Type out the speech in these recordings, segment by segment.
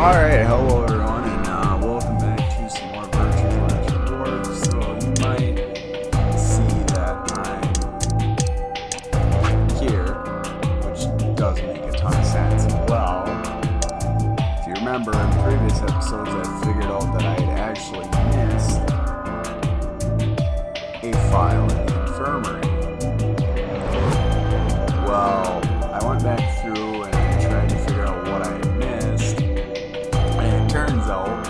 Alright, hello everyone, and welcome back to some more Virtual Clash Rewards. So you might see that I'm here, which does make a ton of sense. Well, if you remember in previous episodes, I figured out that I had actually missed a file in the infirmary. Well, I went back through and tried to figure out what I had missed. Turns out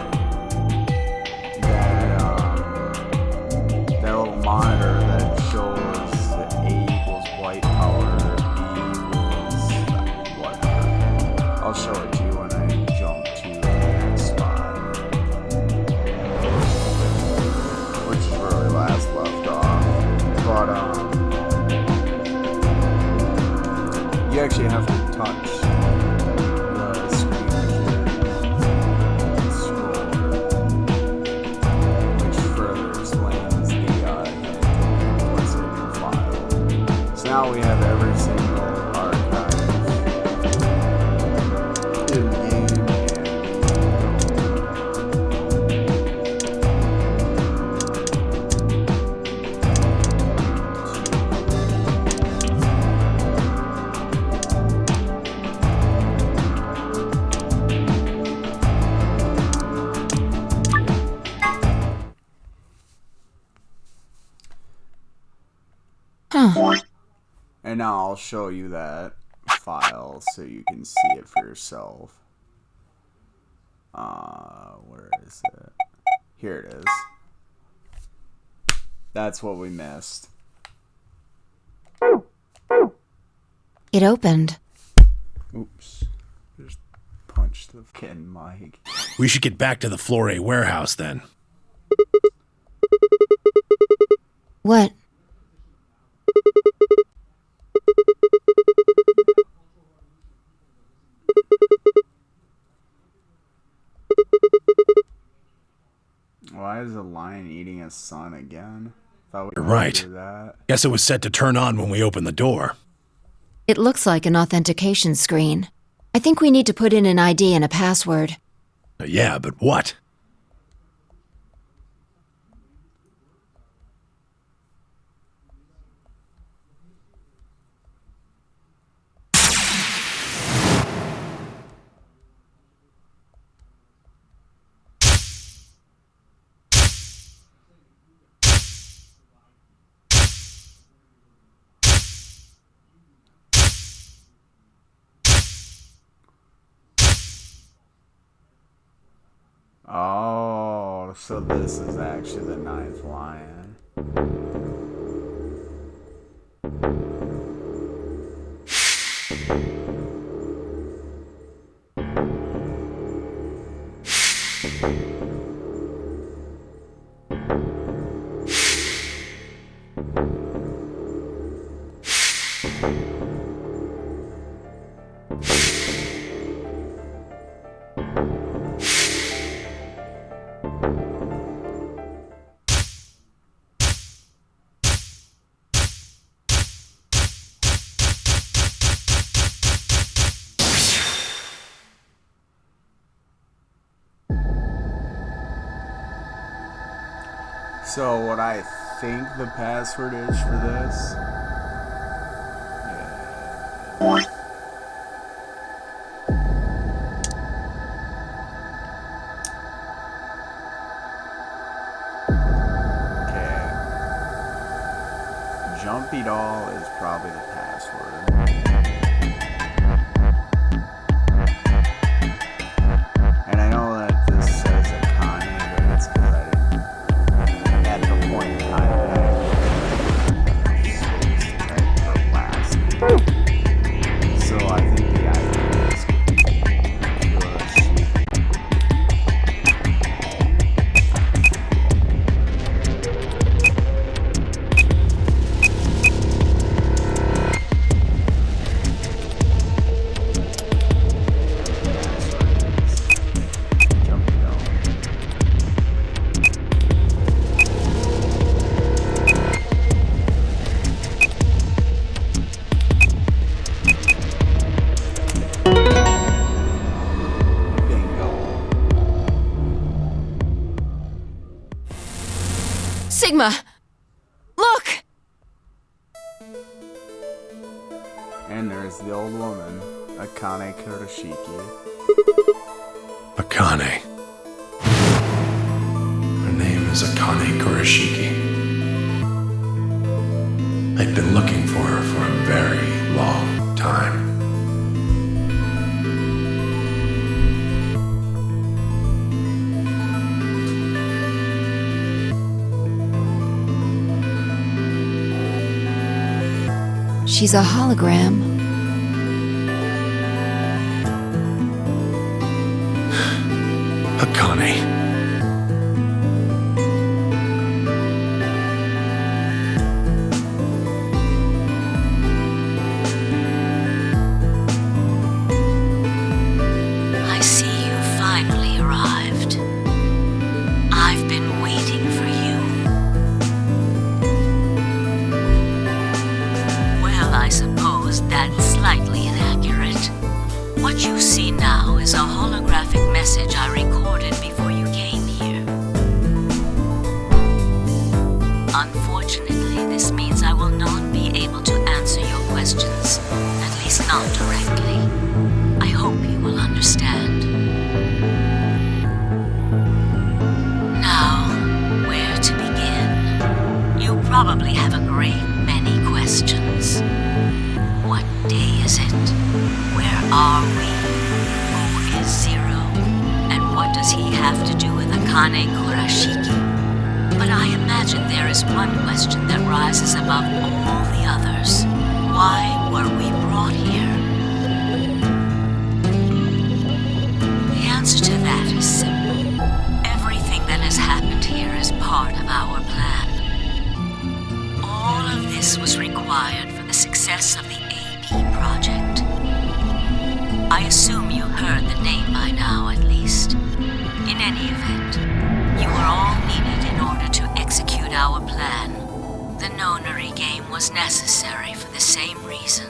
that that little monitor that shows that A equals white power, B equals whatever. I'll show it to you when I jump to the next spot, which is where we last left off. But you actually have to touch the screen with your scroll, which further explains the implicit file. So now we have every single archive in the game, and now I'll show you that file so you can see it for yourself. Where is it? Here it is. That's what we missed. It opened. Oops. Just punched the fucking mic. We should get back to the Floor A warehouse then. What? Why is a lion eating a son again? Thought we You're right. do that. Guess it was set to turn on when we opened the door. It looks like an authentication screen. I think we need to put in an ID and a password. Yeah, but what? Oh, so this is actually the ninth lion. So what I think the password is for this Jumpy Doll is probably the password. And I know that this says Akane, but it's because I didn't, at the point in time that I chose to type her last name. So I think the idea is Sigma! Look! And there's the old woman, Akane Kurashiki. Akane. Her name is Akane Kurashiki. I've been looking for her for a very long time. She's a hologram. Akane. I see you finally arrived. I've been waiting for you. Well, I suppose that's slightly inaccurate. What you see now is a holographic message I recorded before you came here. Unfortunately, this means I will not be able to answer your questions, at least not directly. I hope you will understand. Now, where to begin? You probably have a great many questions. What day is it? Where are we? Who is Zero? And what does he have to do with Akane Kurashiki? But I imagine there is one question that rises above all the others. Why were we brought here? The answer to that is simple. Everything that has happened here is part of our plan. All of this was required for the success of the AB project. I assume you heard the name by now, at least. In any event, you are all needed in order to execute our plan. The Nonary game was necessary for the same reason.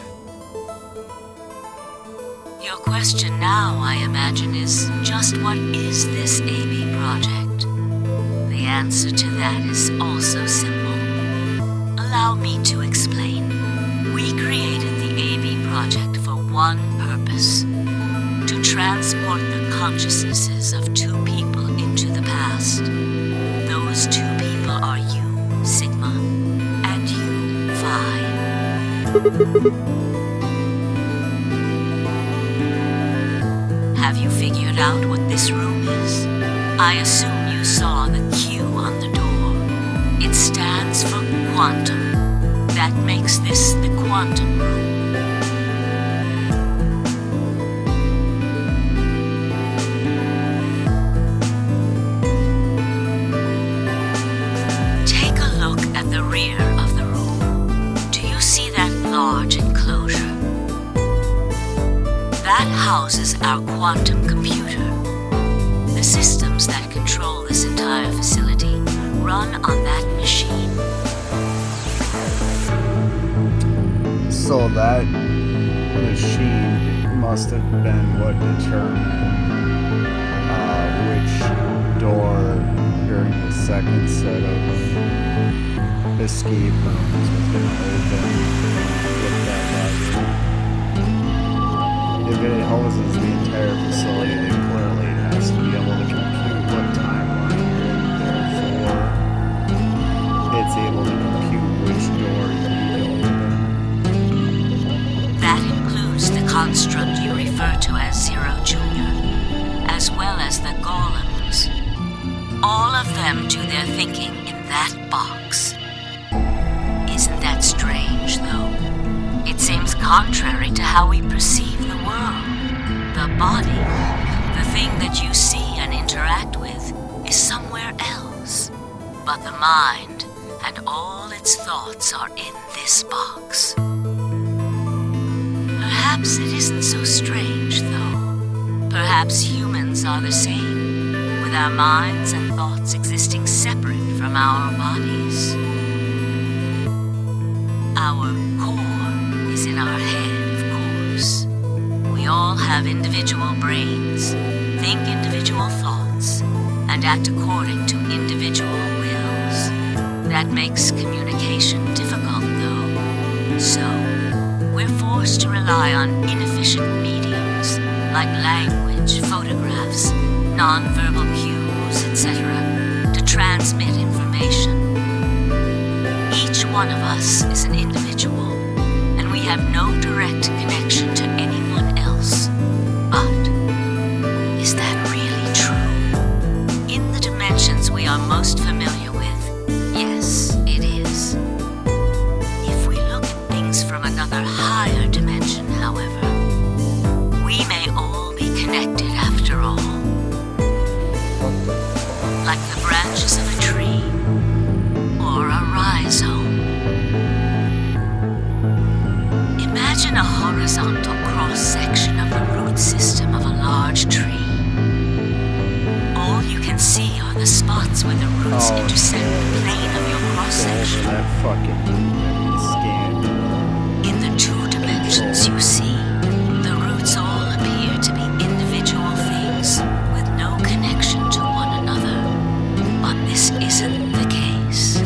Your question now, I imagine, is just what is this AB project? The answer to that is also simple. Allow me to explain. We created the AB project for one purpose: to transport the consciousnesses of two people into the past. Those two people are you, Sigma, and you, Phi. Have you figured out what this room is? I assume you saw the Q on the door. It stands for quantum. That makes this the quantum room. Take a look at the rear of the room. Do you see that large enclosure? That houses our quantum computer. The systems that control this entire facility run on that machine. So that machine must have been what determined which door during the second set of escape rooms was going to open and flip that lever. If it houses the entire facility, then clearly it has to be able to compute what timeline you're in. Therefore, it's able to compute which door you need to open. That includes the construct you refer to as Zero Jr., as well as the golems. All of them do their thinking in that box. Isn't that strange, though? It seems contrary to how we perceive the world. The body, the thing that you see and interact with, is somewhere else. But the mind and all its thoughts are in this box. Perhaps it isn't so strange, though. Perhaps humans are the same, with our minds and thoughts existing separate from our bodies. Our core is in our head, of course. We all have individual brains, think individual thoughts, and act according to individual wills. That makes communication difficult, though. So, we're forced to rely on inefficient mediums like language, photographs, non-verbal cues, etc., to transmit information. Each one of us is an individual, and we have no direct connection to anyone else. But is that really true? In the dimensions we are most familiar with, yes, it is. If we look at things from another higher dimension, however, we may all be connected after all. Like the branches of a tree, or a rhizome. Imagine a horizontal cross-section of the root system of a large tree. All you can see are the spots where the roots intersect the plane of your cross-section. That fucking scan. In the two dimensions you see, the roots all appear to be individual things with no connection to one another. But this isn't the case.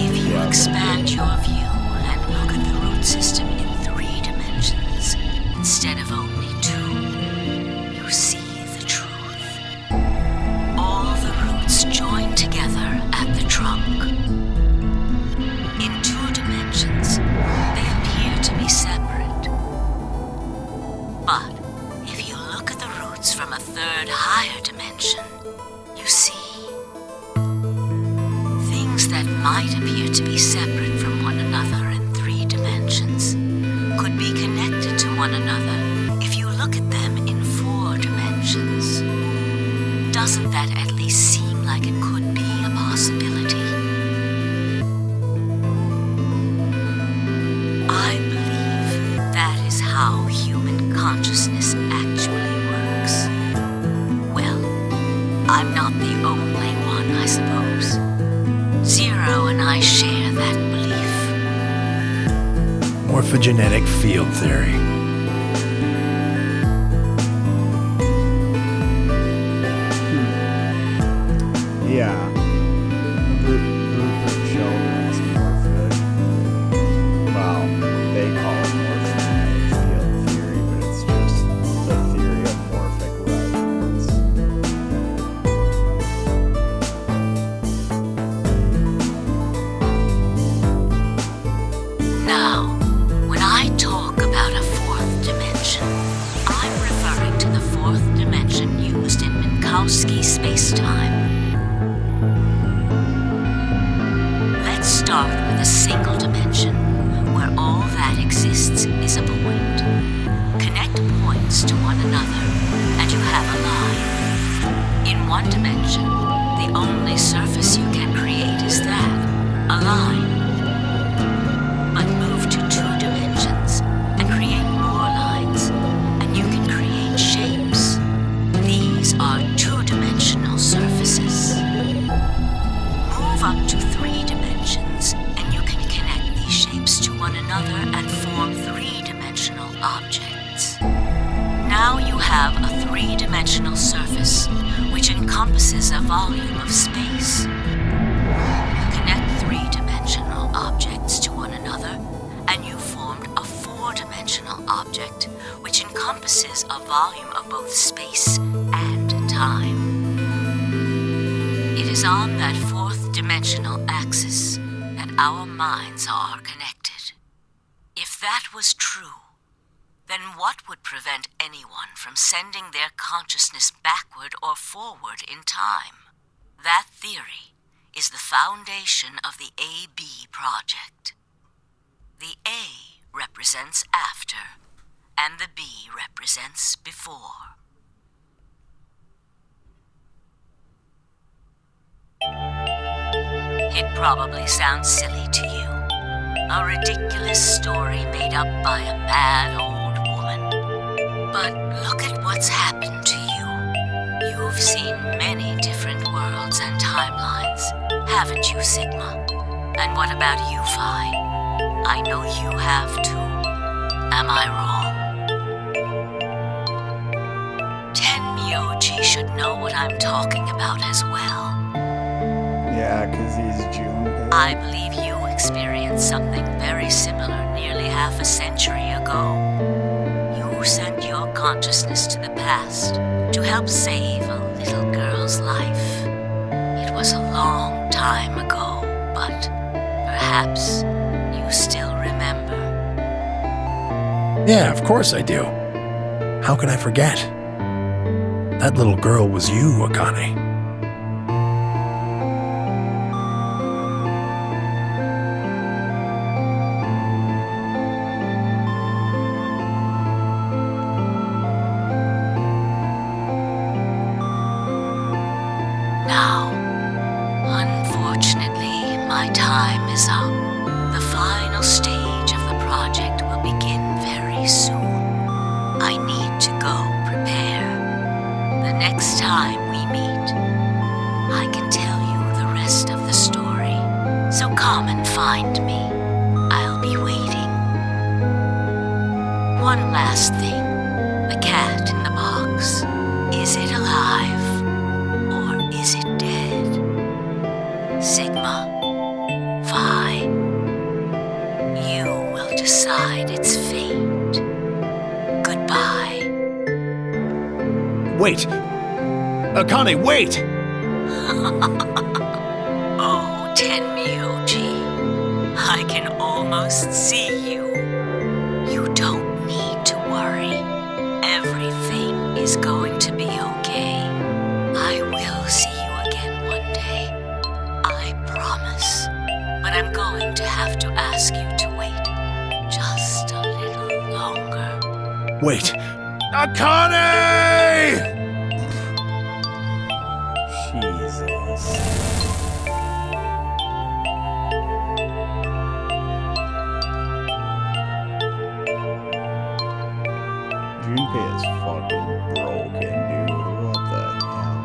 If you expand your view and look at the root system in 3 dimensions instead of only 2, you see the truth. All the roots join together at the trunk. In 2 dimensions, they appear to be separate. But if you look at the roots from a 3rd higher dimension, you see things that might appear to be separate from one another in 3 dimensions could be connected to one another if you look at them in 4 dimensions. Doesn't that at least seem like it could be a possibility? I believe that is how human consciousness actually works. Well, I'm not the only one, I suppose. Zero and I share that belief. Morphogenetic field theory. Yeah. Rupert Sheldrake's morphic. Well, they call it morphogenetic field theory, but it's just the theory of morphic resonance. Now, when I talk about a 4th dimension, I'm referring to the 4th dimension used in Minkowski spacetime. Let's start with a single dimension where all that exists is a point. Connect points to one another and you have a line. In 1 dimension, the only surface you can create is that, a line. But move to 2 dimensions and create more lines, and you can create shapes. These are 2-dimensional surfaces. Move up to 3 dimensions, and you can connect these shapes to one another and form 3-dimensional objects. Now you have a 3-dimensional surface, which encompasses a volume of space. Connect 3-dimensional objects to one another, and you formed a 4-dimensional object, which encompasses a volume of both space and time. It is on that 4th dimensional axis that our minds are connected. If that was true, then what would prevent anyone from sending their consciousness backward or forward in time? That theory is the foundation of the AB project. The A represents after, and the B represents before. It probably sounds silly to you. A ridiculous story made up by a mad old woman. But look at what's happened to you. You've seen many different worlds and timelines, haven't you, Sigma? And what about you, Phi? I know you have too. Am I wrong? Tenmyoji should know what I'm talking about as well. Yeah, because he's Junpei. I believe you experienced something very similar nearly half a century ago. You sent your consciousness to the past to help save a little girl's life. It was a long time ago, but perhaps you still remember. Yeah, of course I do. How could I forget? That little girl was you, Akane. Now, unfortunately, my time is up. The final stage of the project will begin very soon. I need to go prepare. The next time we meet, I can tell you the rest of the story. So come and find me. I'll be waiting. One last thing. The cat in the box. Is it alive? Or is it dead? Sigma, Phi, you will decide its fate. Goodbye. Wait! Akane, wait! Oh, Tenmyoji, I can almost see you. You don't need to worry. Everything is going to be okay. I will see you again one day. I promise. But I'm going to have to ask you to wait just a little longer. Wait! Akane! Jesus. Junpei is fucking broken, dude. What the hell?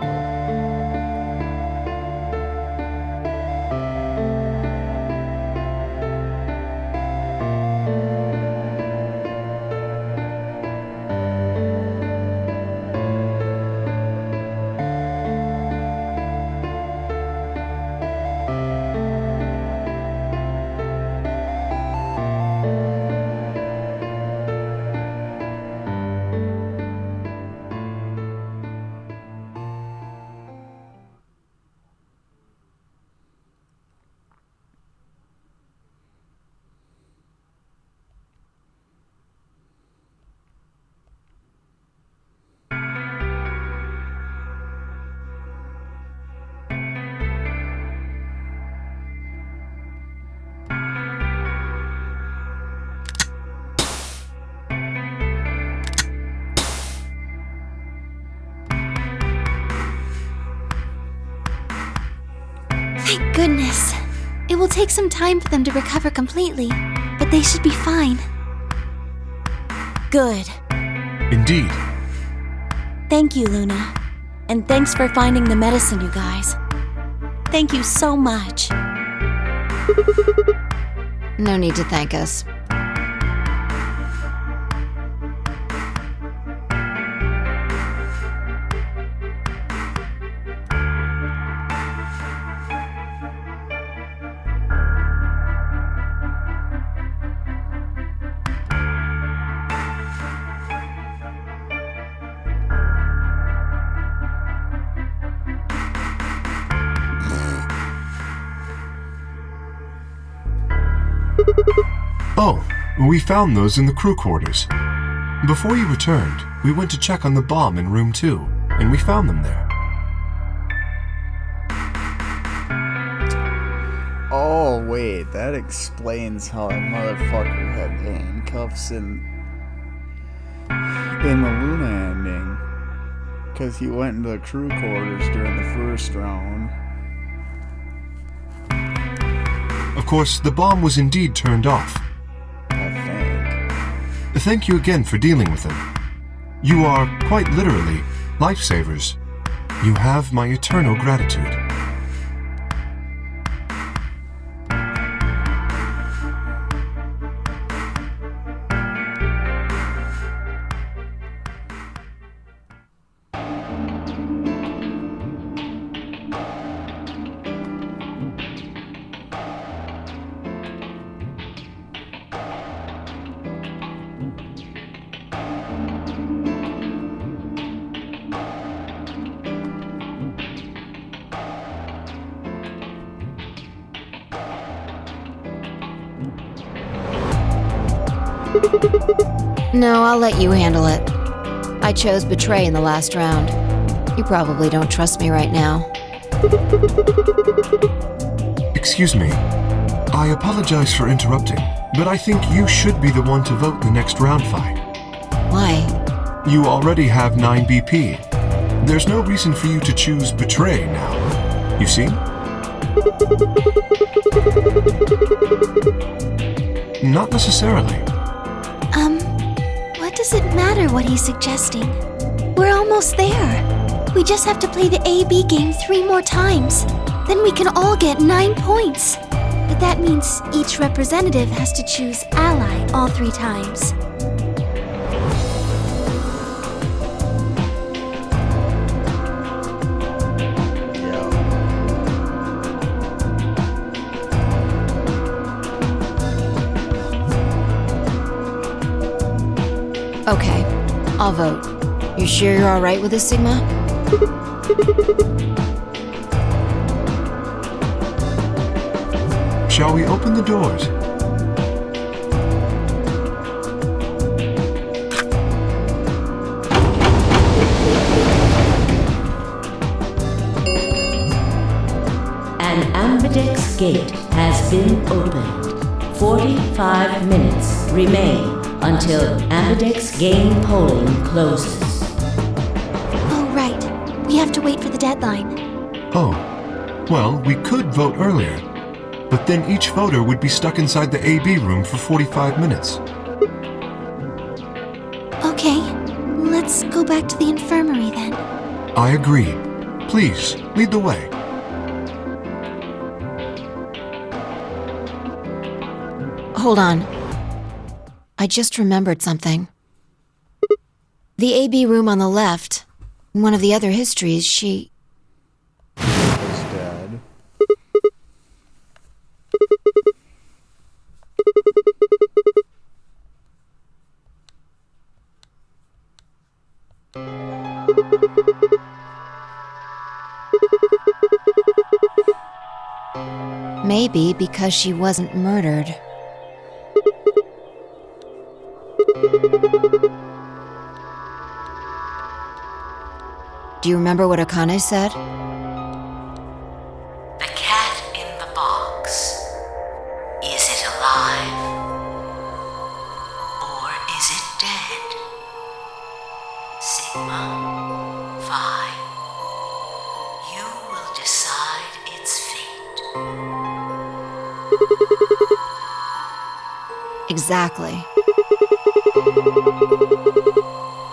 Thank goodness. It will take some time for them to recover completely, but they should be fine. Good. Indeed. Thank you, Luna. And thanks for finding the medicine, you guys. Thank you so much. No need to thank us. Oh, we found those in the crew quarters. Before you returned, we went to check on the bomb in room 2, and we found them there. Oh, wait, that explains how that motherfucker had handcuffs in the Luna ending. Because he went into the crew quarters during the first round. Of course, the bomb was indeed turned off. I think. Thank you again for dealing with them. You are, quite literally, lifesavers. You have my eternal gratitude. No, I'll let you handle it. I chose Betray in the last round. You probably don't trust me right now. Excuse me. I apologize for interrupting, but I think you should be the one to vote the next round fight. Why? You already have 9 BP. There's no reason for you to choose Betray now. You see? Not necessarily. What does it matter what he's suggesting? We're almost there. We just have to play the A-B game 3 more times. Then we can all get 9 points. But that means each representative has to choose ally all 3 times. Okay, I'll vote. You sure you're alright with this, Sigma? Shall we open the doors? An Ambidex gate has been opened. 45 minutes remain until Ambidex game polling closes. Oh, right. We have to wait for the deadline. Oh. Well, we could vote earlier, but then each voter would be stuck inside the AB room for 45 minutes. Okay, let's go back to the infirmary then. I agree. Please, lead the way. Hold on. I just remembered something. The AB room on the left, in one of the other histories, she... Is dead. Maybe because she wasn't murdered. Do you remember what Akane said? The cat in the box. Is it alive? Or is it dead? Sigma Phi. You will decide its fate. Exactly.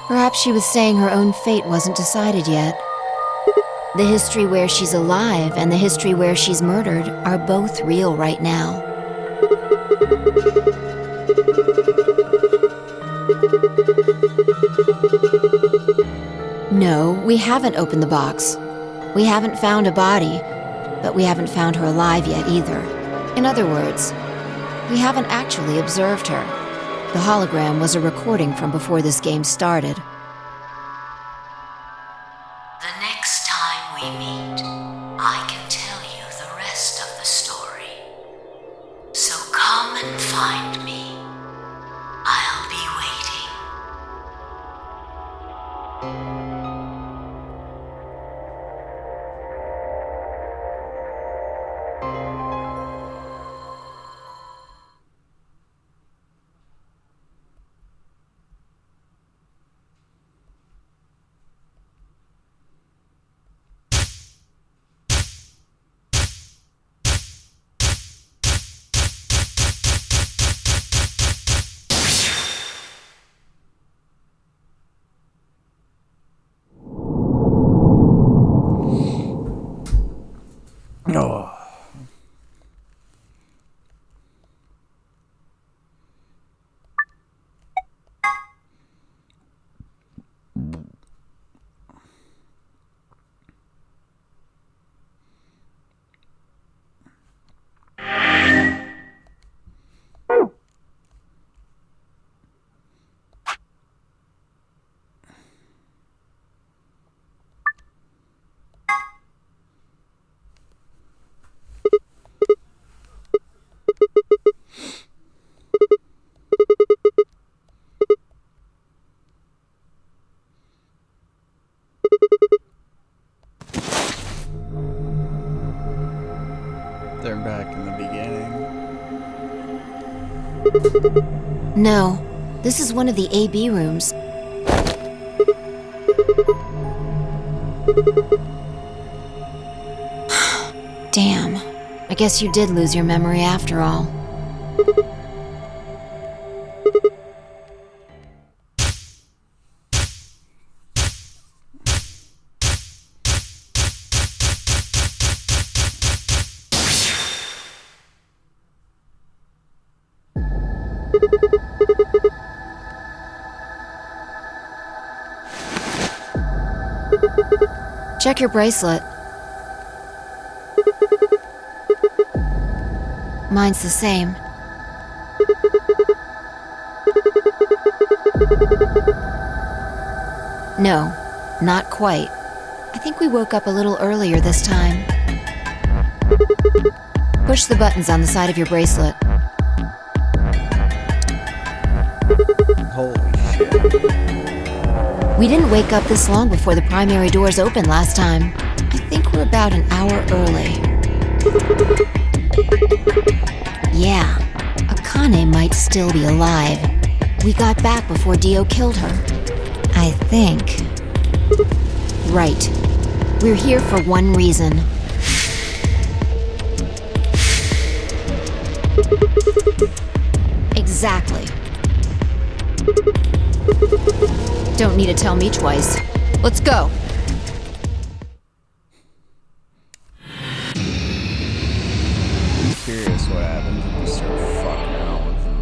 Perhaps she was saying her own fate wasn't decided yet. The history where she's alive and the history where she's murdered are both real right now. No, we haven't opened the box. We haven't found a body, but we haven't found her alive yet either. In other words, we haven't actually observed her. The hologram was a recording from before this game started. The next time we meet, I can tell you the rest of the story. So come and find me. I'll be waiting. back in the beginning. No, this is one of the AB rooms. Damn. I guess you did lose your memory after all. Check your bracelet. Mine's the same. No, not quite. I think we woke up a little earlier this time. Push the buttons on the side of your bracelet. Holy shit. We didn't wake up this long before the primary doors opened last time. I think we're about an hour early. Yeah, Akane might still be alive. We got back before Dio killed her. I think. Right. We're here for one reason. Exactly. Don't need to tell me twice. Let's go. I'm curious what happens if we start fucking around with them.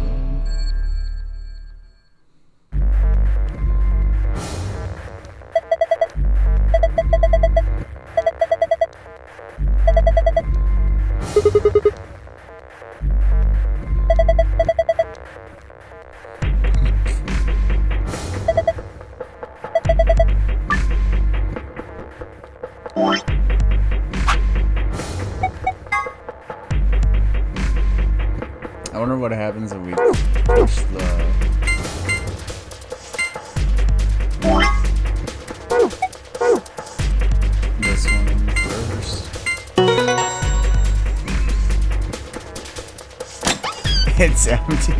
I wonder what happens if we push this one in first. It's empty.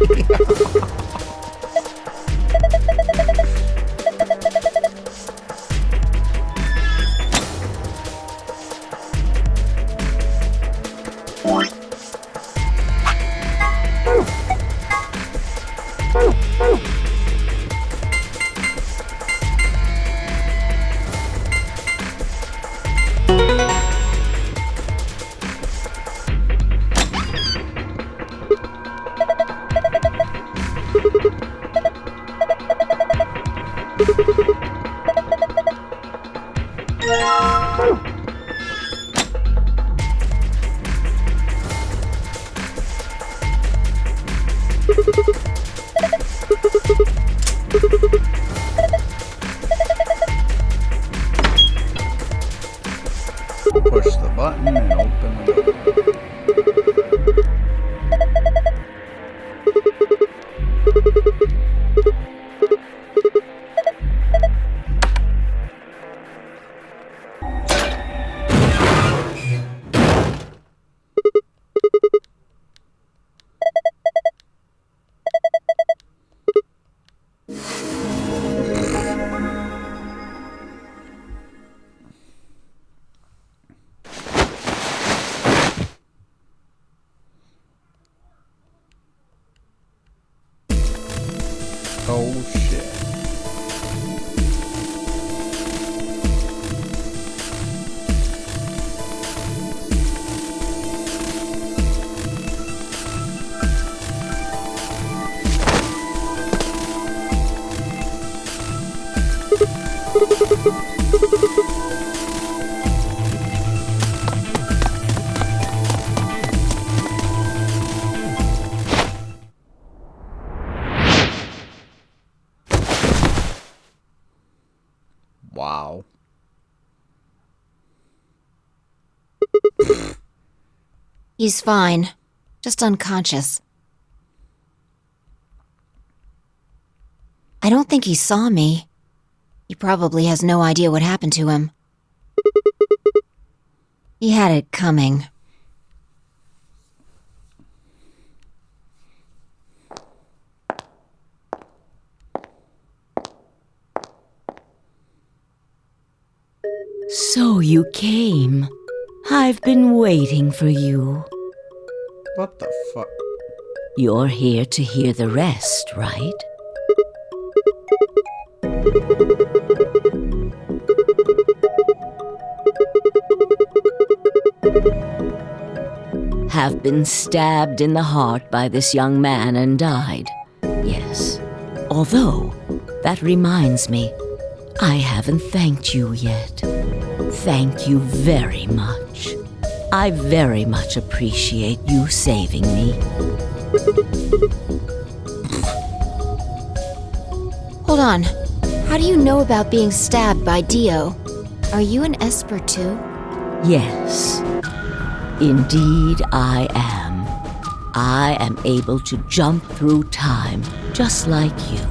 Push the button and open the door. Oh shit. Wow. He's fine. Just unconscious. I don't think he saw me. He probably has no idea what happened to him. He had it coming. So you came. I've been waiting for you. What the fuck? You're here to hear the rest, right? Have been stabbed in the heart by this young man and died. Yes. Although, that reminds me, I haven't thanked you yet. Thank you very much. I very much appreciate you saving me. Hold on. How do you know about being stabbed by Dio? Are you an Esper too? Yes. Indeed I am. I am able to jump through time, just like you.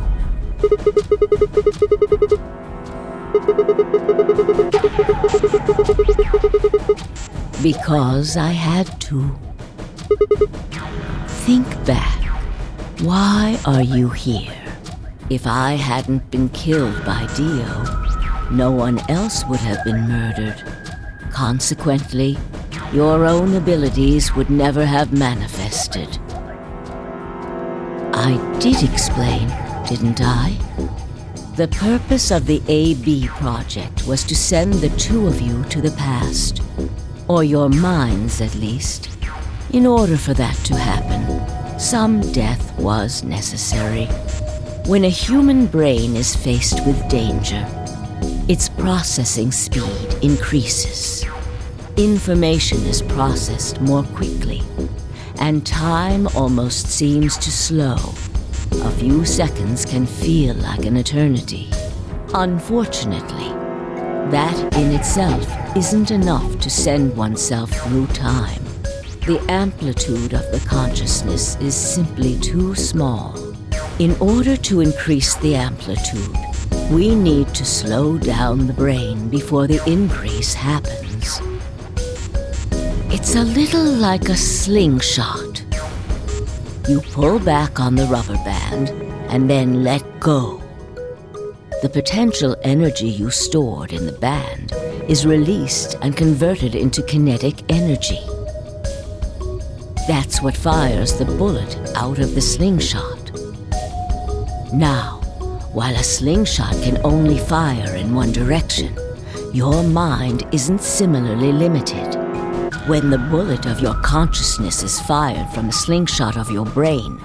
Because I had to. Think back. Why are you here? If I hadn't been killed by Dio, no one else would have been murdered. Consequently, your own abilities would never have manifested. I did explain, didn't I? The purpose of the AB project was to send the two of you to the past, or your minds at least. In order for that to happen, some death was necessary. When a human brain is faced with danger, its processing speed increases. Information is processed more quickly, and time almost seems to slow. A few seconds can feel like an eternity. Unfortunately, that in itself isn't enough to send oneself through time. The amplitude of the consciousness is simply too small. In order to increase the amplitude, we need to slow down the brain before the increase happens. It's a little like a slingshot. You pull back on the rubber band and then let go. The potential energy you stored in the band is released and converted into kinetic energy. That's what fires the bullet out of the slingshot. Now, while a slingshot can only fire in one direction, your mind isn't similarly limited. When the bullet of your consciousness is fired from a slingshot of your brain,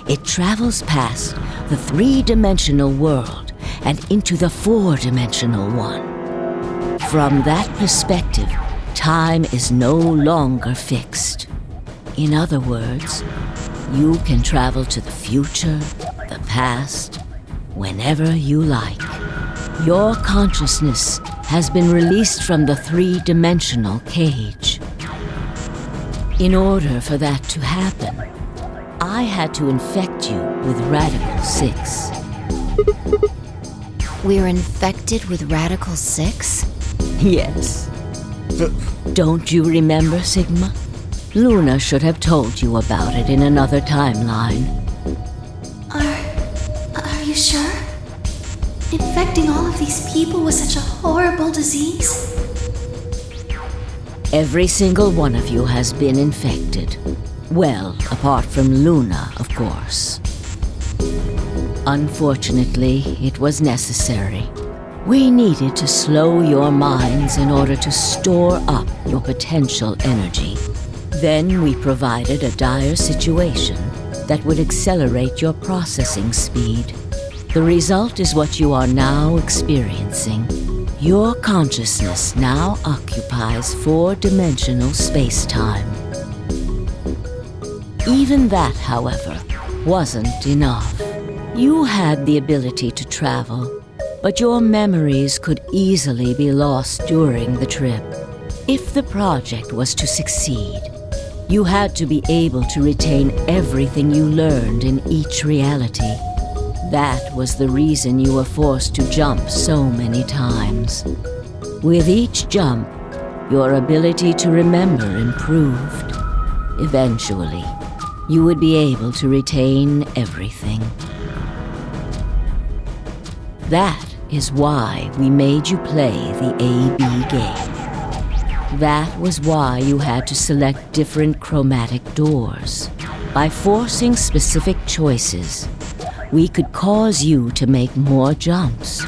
it travels past the three-dimensional world and into the four-dimensional one. From that perspective, time is no longer fixed. In other words, you can travel to the future, the past, whenever you like. Your consciousness has been released from the three-dimensional cage. In order for that to happen, I had to infect you with Radical 6. We're infected with Radical 6? Yes. Don't you remember, Sigma? Luna should have told you about it in another timeline. Are you sure? Infecting all of these people was such a horrible disease? Every single one of you has been infected. Well, apart from Luna, of course. Unfortunately, it was necessary. We needed to slow your minds in order to store up your potential energy. Then we provided a dire situation that would accelerate your processing speed. The result is what you are now experiencing. Your consciousness now occupies four-dimensional space-time. Even that, however, wasn't enough. You had the ability to travel, but your memories could easily be lost during the trip. If the project was to succeed, you had to be able to retain everything you learned in each reality. That was the reason you were forced to jump so many times. With each jump, your ability to remember improved. Eventually, you would be able to retain everything. That is why we made you play the AB game. That was why you had to select different chromatic doors. By forcing specific choices, we could cause you to make more jumps.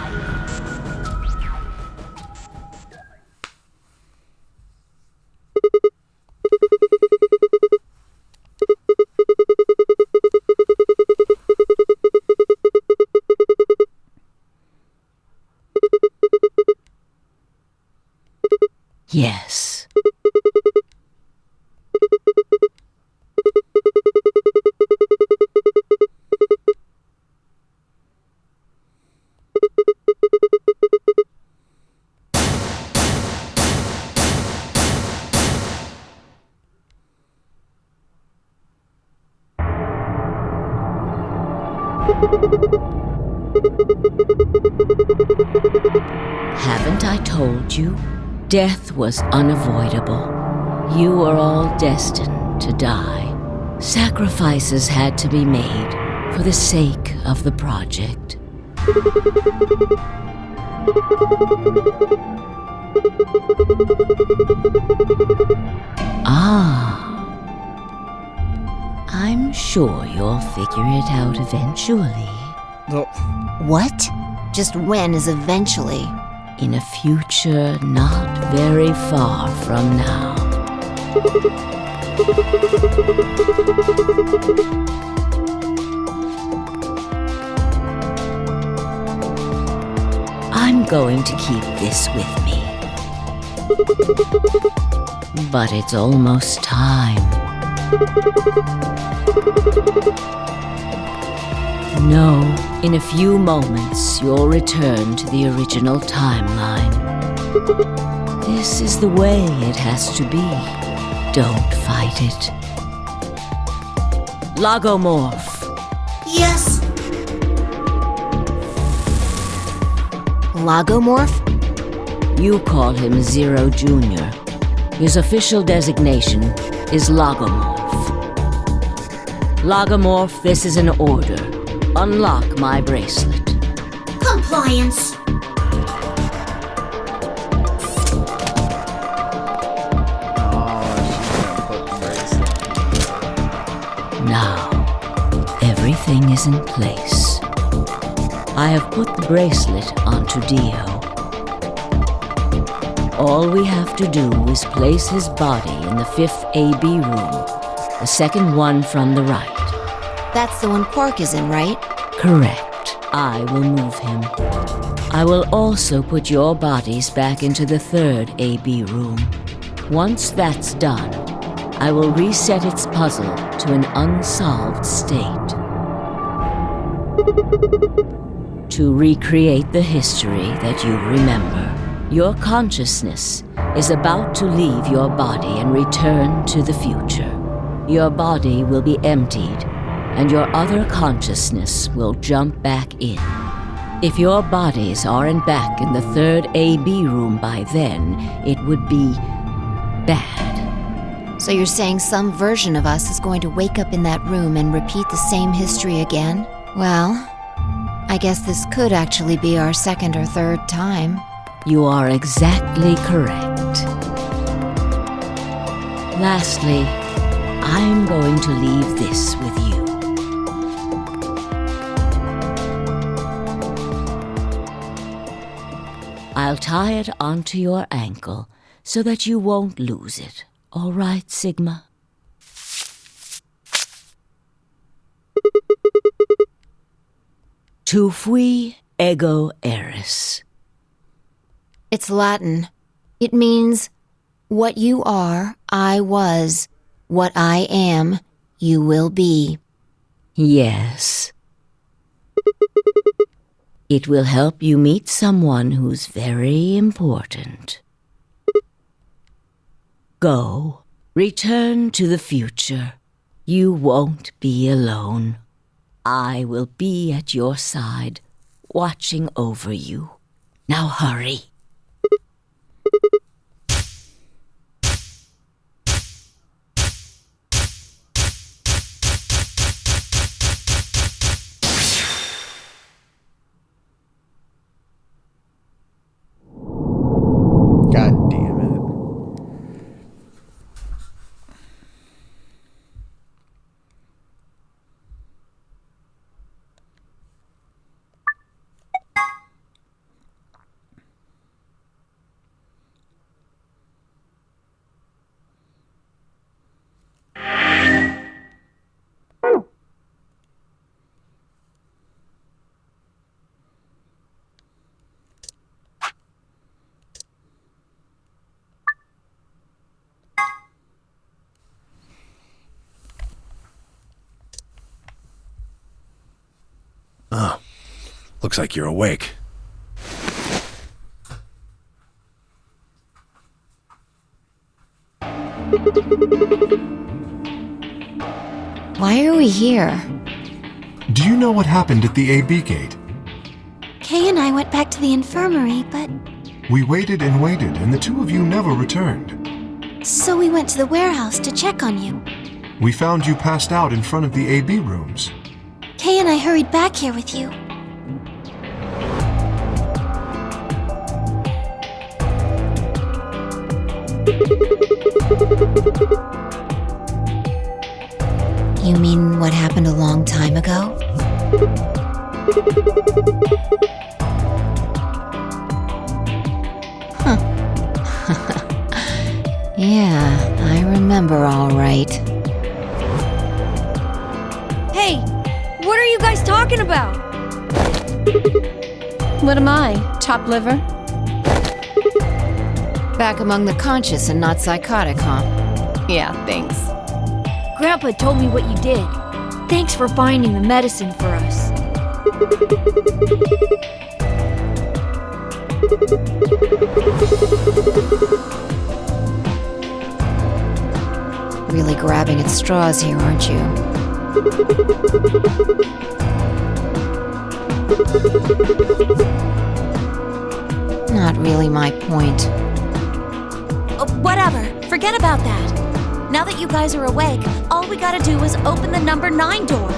Yes. Haven't I told you? Death was unavoidable. You were all destined to die. Sacrifices had to be made for the sake of the project. Ah. I'm sure you'll figure it out eventually. What? Just when is eventually? In a future not very far from now. I'm going to keep this with me. But it's almost time. No, in a few moments you'll return to the original timeline. This is the way it has to be. Don't fight it. Logomorph. Yes. Logomorph? You call him Zero Jr. His official designation is Logomorph. Logomorph, this is an order. Unlock my bracelet. Compliance. Now, everything is in place. I have put the bracelet onto Dio. All we have to do is place his body in the 5th AB room, the second one from the right. That's the one Quark is in, right? Correct. I will move him. I will also put your bodies back into the 3rd AB room. Once that's done, I will reset its puzzle to an unsolved state. To recreate the history that you remember, your consciousness is about to leave your body and return to the future. Your body will be emptied, and your other consciousness will jump back in. If your bodies aren't back in the 3rd AB room by then, it would be bad. So you're saying some version of us is going to wake up in that room and repeat the same history again? Well, I guess this could actually be our 2nd or 3rd time. You are exactly correct. Lastly, I'm going to leave this with you. I'll tie it onto your ankle so that you won't lose it. All right, Sigma? Tu fui ego eris. It's Latin. It means, what you are, I was. What I am, you will be. Yes. It will help you meet someone who's very important. Go. Return to the future. You won't be alone. I will be at your side, watching over you. Now hurry. Oh, looks like you're awake. Why are we here? Do you know what happened at the AB gate? Kay and I went back to the infirmary, but We waited and waited, and the two of you never returned. so we went to the warehouse to check on you. We found you passed out in front of the AB rooms. Kay and I hurried back here with you. You mean what happened a long time ago? Huh. Yeah, I remember all right. Hey, what are you guys talking about? What am I? Chopped liver? Back among the conscious and not psychotic, huh? Yeah, thanks. Grandpa told me what you did. Thanks for finding the medicine for us. Really grabbing at straws here, aren't you? Not really my point. Whatever. Forget about that. Now that you guys are awake, all we gotta do is open the number 9 door.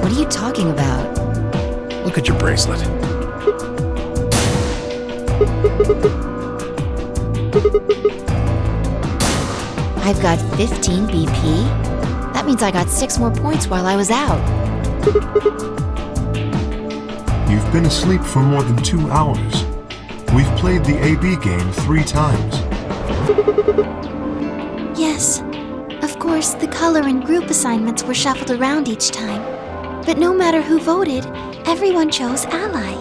What are you talking about? Look at your bracelet. I've got 15 BP? That means I got 6 more points while I was out. You've been asleep for more than 2 hours. We've played the AB game 3 times. Yes. Of course, the color and group assignments were shuffled around each time. But no matter who voted, everyone chose Ally.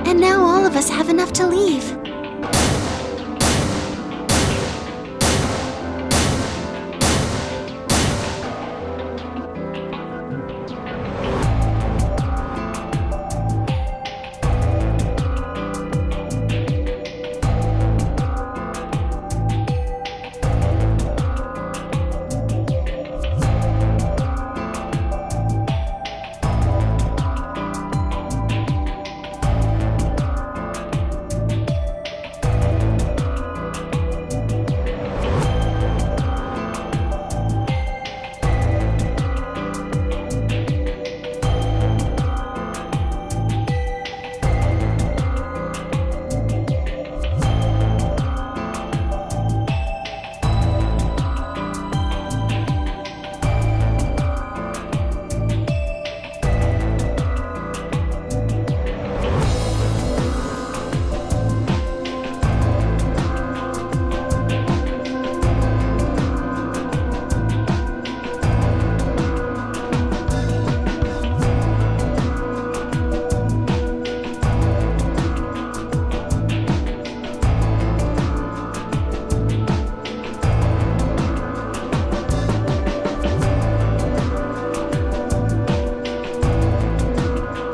And now all of us have enough to leave.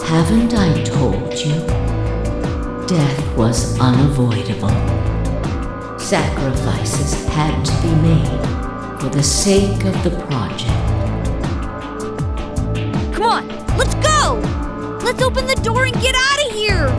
Haven't I told you? Death was unavoidable. Sacrifices had to be made for the sake of the project. Come on, let's go! Let's open the door and get out of here!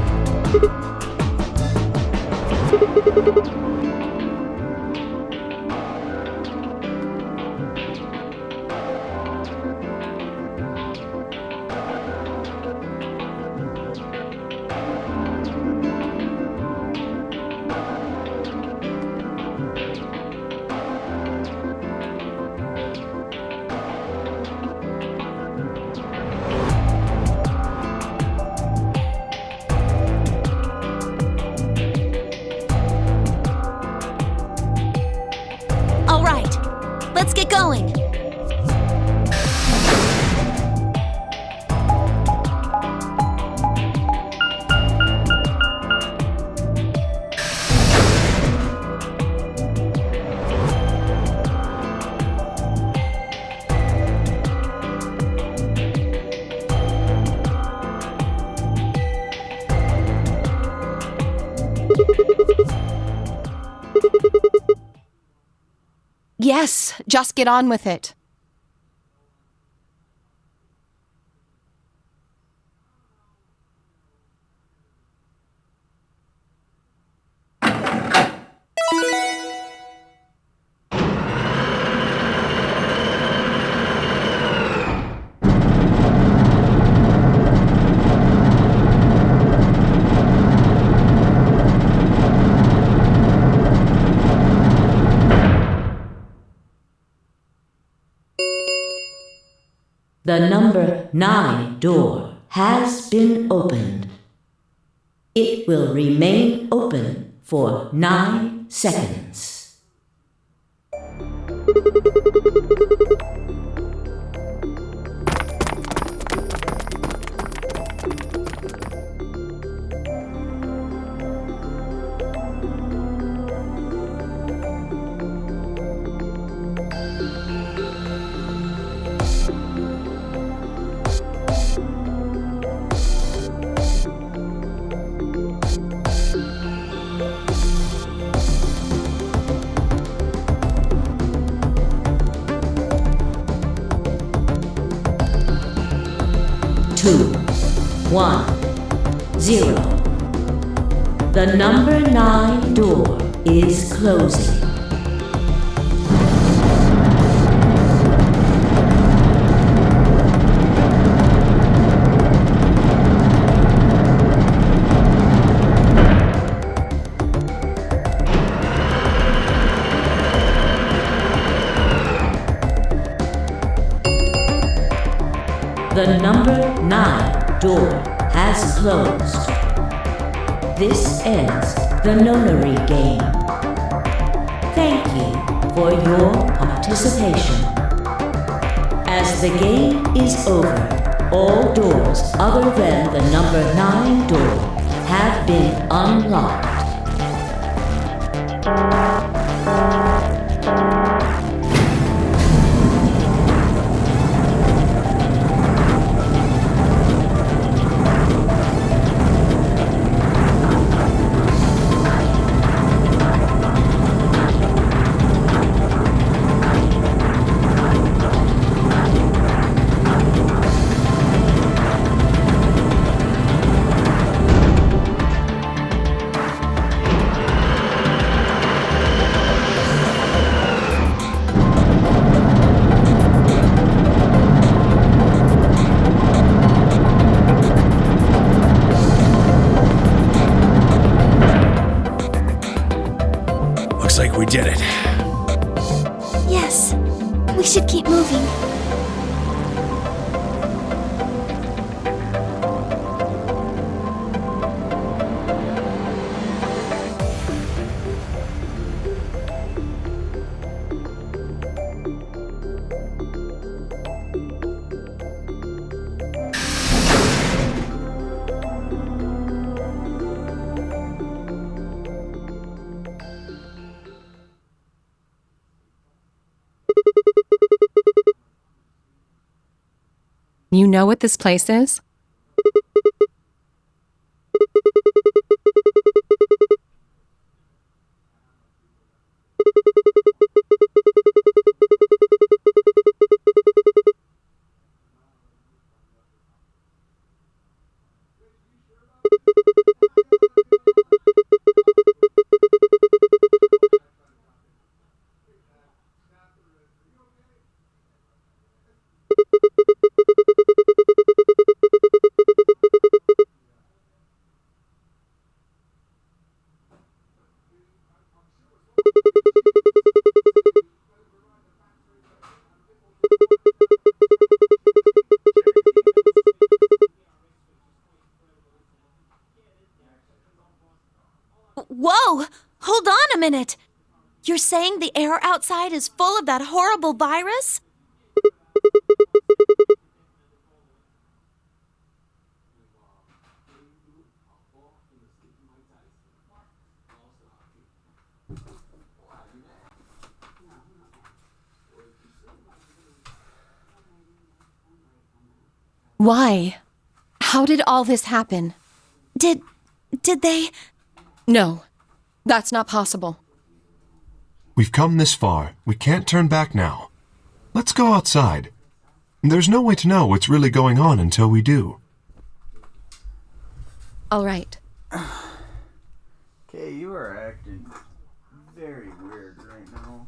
Please, just get on with it. The number 9 door has been opened. It will remain open for 9 seconds. 2, 1, 0. The number 9 door is closing. The number 9 door has closed. This ends the nonary game. Thank you for your participation. As the game is over, all doors other than the number 9 door have been unlocked. Looks like we did it. Yes, we should keep moving. You know what this place is? Whoa! Hold on a minute! You're saying the air outside is full of that horrible virus? Why? How did all this happen? Did they... No, that's not possible. We've come this far. We can't turn back now. Let's go outside. There's no way to know what's really going on until we do. All right. Okay, you are acting very weird right now.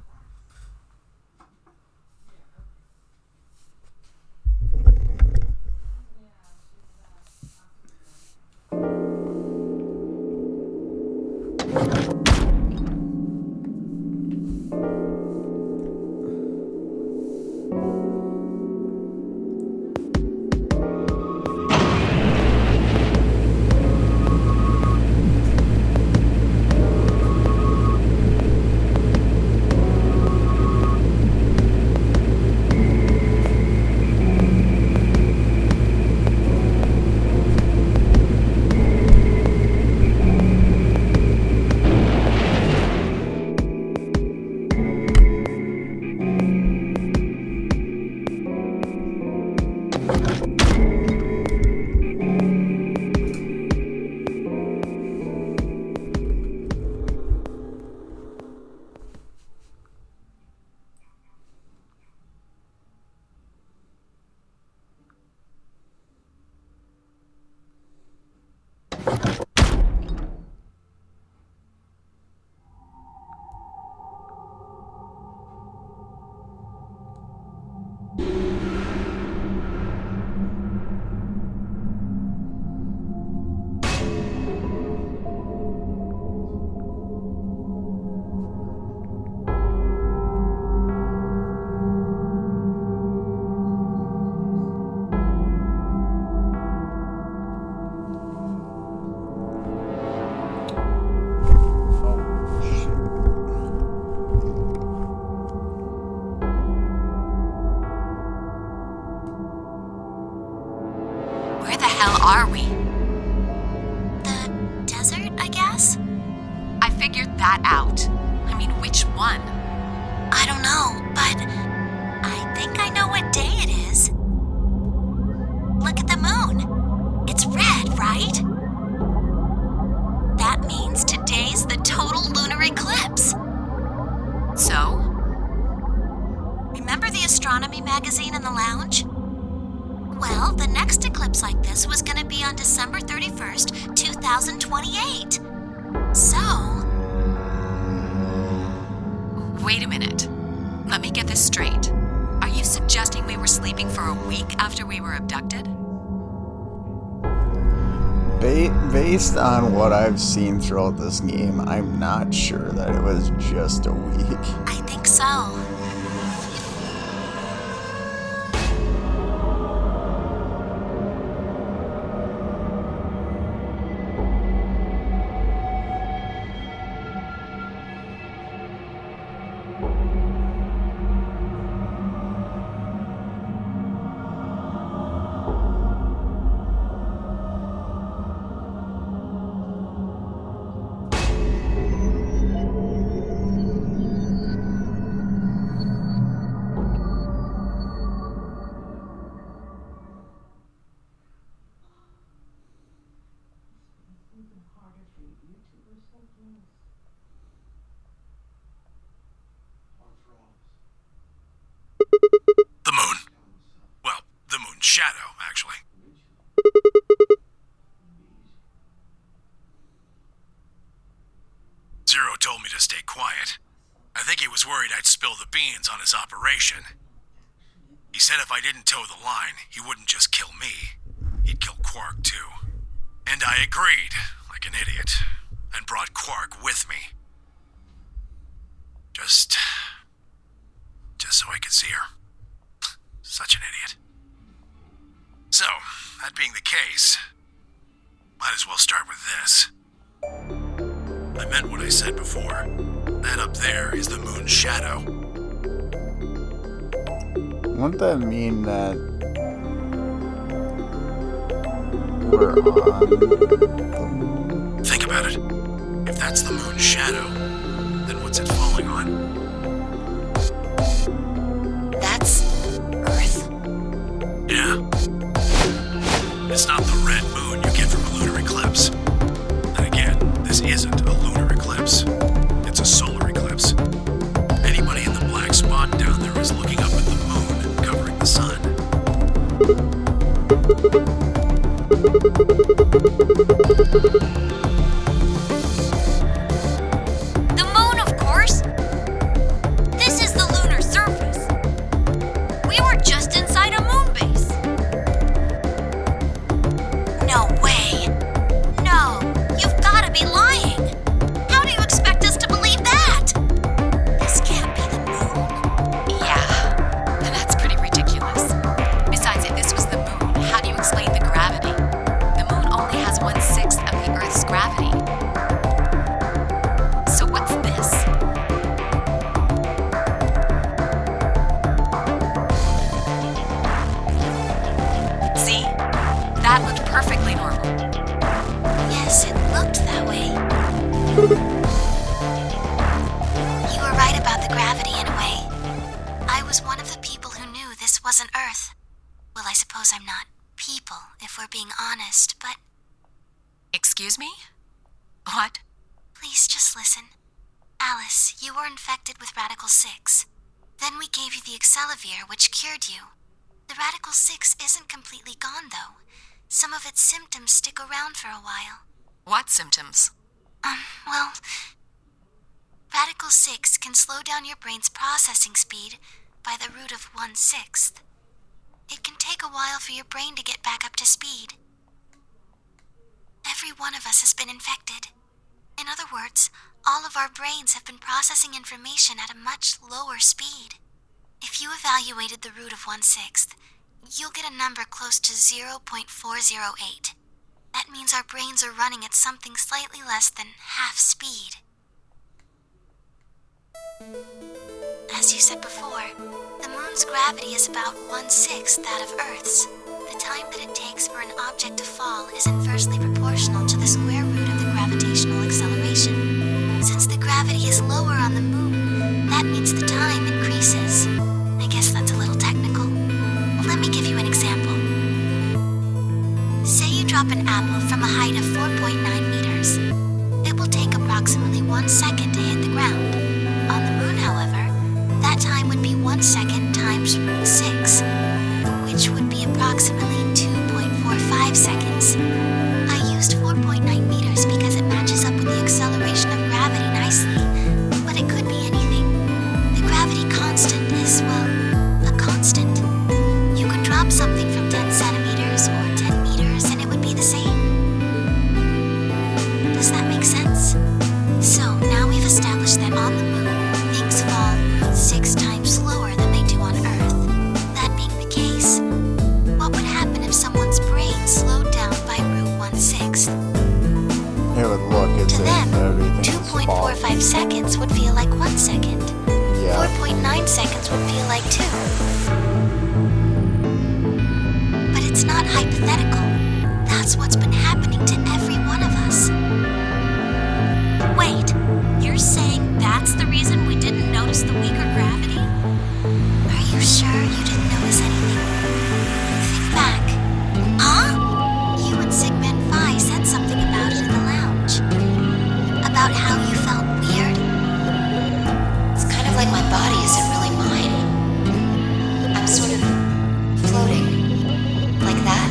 Where the hell are we? The desert, I guess? I figured that out. I mean, which one? I don't know, but I think I know what day it is. Look at the moon. It's red, right? That means today's the total lunar eclipse. So? Remember the astronomy magazine in the lounge? Well, the next eclipse like this was going to be on December 31st, 2028. So... Wait a minute. Let me get this straight. Are you suggesting we were sleeping for a week after we were abducted? Based on what I've seen throughout this game, I'm not sure that it was just a week. I think so. The moon. Well, the moon's shadow, actually. Zero told me to stay quiet. I think he was worried I'd spill the beans on his operation. He said if I didn't toe the line, he wouldn't just kill me. He'd kill Quark, too. And I agreed, like an idiot, and brought Quark with me. Just so I could see her. Such an idiot. So, that being the case, might as well start with this. I meant what I said before. That up there is the moon's shadow. Wouldn't that mean that we're on the moon? Think about it. If that's the moon's shadow, then what's it falling on? That's Earth. Yeah. It's not the red moon you get from a lunar eclipse. And again, this isn't a lunar eclipse. It's a solar eclipse. The moon, of course. This is the lunar surface. We were just inside a moon base. No way. No, you've gotta be lying. How do you expect us to believe that? This can't be the moon. Yeah, and that's pretty ridiculous. Besides, if this was the moon, how do you explain the gravity? The moon only has 1/6 of the Earth's gravity. So what's this? See? That looked perfectly normal. Yes, it looked that way. You were right about the gravity in a way. I was one of the people who knew this wasn't Earth. Well, I suppose I'm not people, if we're being honest, but Excuse me? What? please just listen. Alice, you were infected with Radical 6. Then we gave you the Excelavir, which cured you. The Radical 6 isn't completely gone, though. Some of its symptoms stick around for a while. What symptoms? Well, Radical 6 can slow down your brain's processing speed by the root of 1/6. It can take a while for your brain to get back up to speed. Every one of us has been infected. In other words, all of our brains have been processing information at a much lower speed. If you evaluated the root of 1/6, you'll get a number close to 0.408. That means our brains are running at something slightly less than half speed. As you said before, the moon's gravity is about 1/6 that of Earth's. The time that it takes for an object to fall is inversely proportional to the square root of the gravitational acceleration. Since the gravity is lower on the moon, that means the time increases. I guess that's a little technical. Let me give you an example. Say you drop an apple from a height of 4.9 meters. It will take approximately 1 second to hit the ground. On the moon, however, that time would be 1 second times root 6, which would be approximately 2.45 seconds. I used 4.9 meters because it matches up with the acceleration of gravity nicely, but it could be anything. The gravity constant is, well, a constant. You could drop something from 10 centimeters or 10 meters and it would be the same. Does that make sense? So now we've established that on the moon, things fall root 6 times slower than they do on Earth. That being the case, what would happen if someone's brain slowed down by root 1/6? It would look as To if them, everything was 2.45 falling. seconds would feel like 1 second. Yeah. 4.9 seconds would feel like 2. But it's not hypothetical. That's what's been happening to every one of us. Wait, you're saying that's the reason we didn't notice the weaker gravity? Are you sure you didn't notice anything? Think back. Huh? You and Sigmund Phi said something about it in the lounge. About how you felt weird. It's kind of like my body isn't really mine. I'm sort of floating. Like that.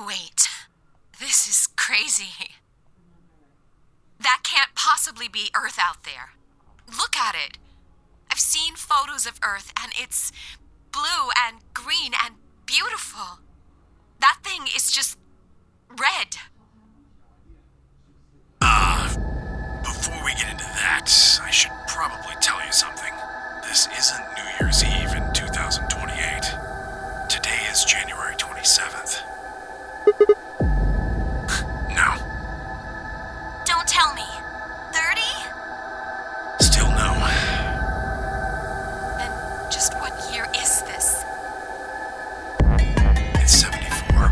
Wait, this is crazy. That can't possibly be Earth out there. Look at it. I've seen photos of Earth and it's blue and green and beautiful. That thing is just red. Before we get into that, I should probably tell you something. This isn't New Year's Eve in 2028. Today is January 27th. No. Don't tell me. 30? Still no. Then just what year is this? It's 74.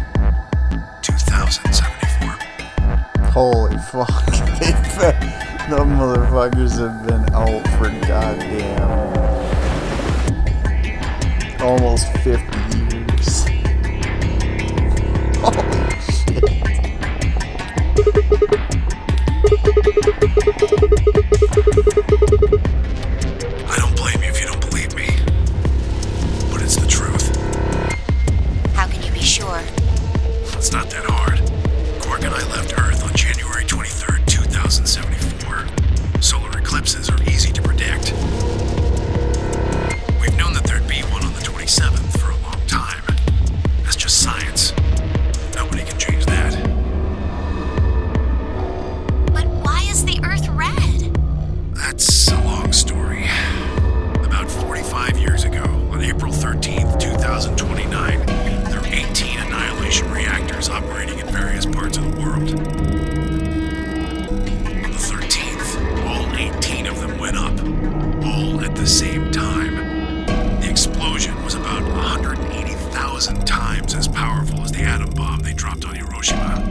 2074. Holy fuck. The mother motherfuckers have been out for goddamn almost 50 years. Holy shit. I don't blame you if you don't believe me. But it's the truth. How can you be sure? It's not that hard. Quark and I left Earth on January 23rd, 2074. Solar eclipses are easy to predict. We've known that there'd be one on the 27th for a long time. That's just science. Nobody can change that. But why is the Earth red? That's a long story. About 45 years ago, on April 13th, 2029, there were 18 annihilation reactors operating in various parts of the world. On the 13th, all 18 of them went up, all at the same time. The explosion was about 180,000 times as powerful as the atom bomb they dropped on Hiroshima.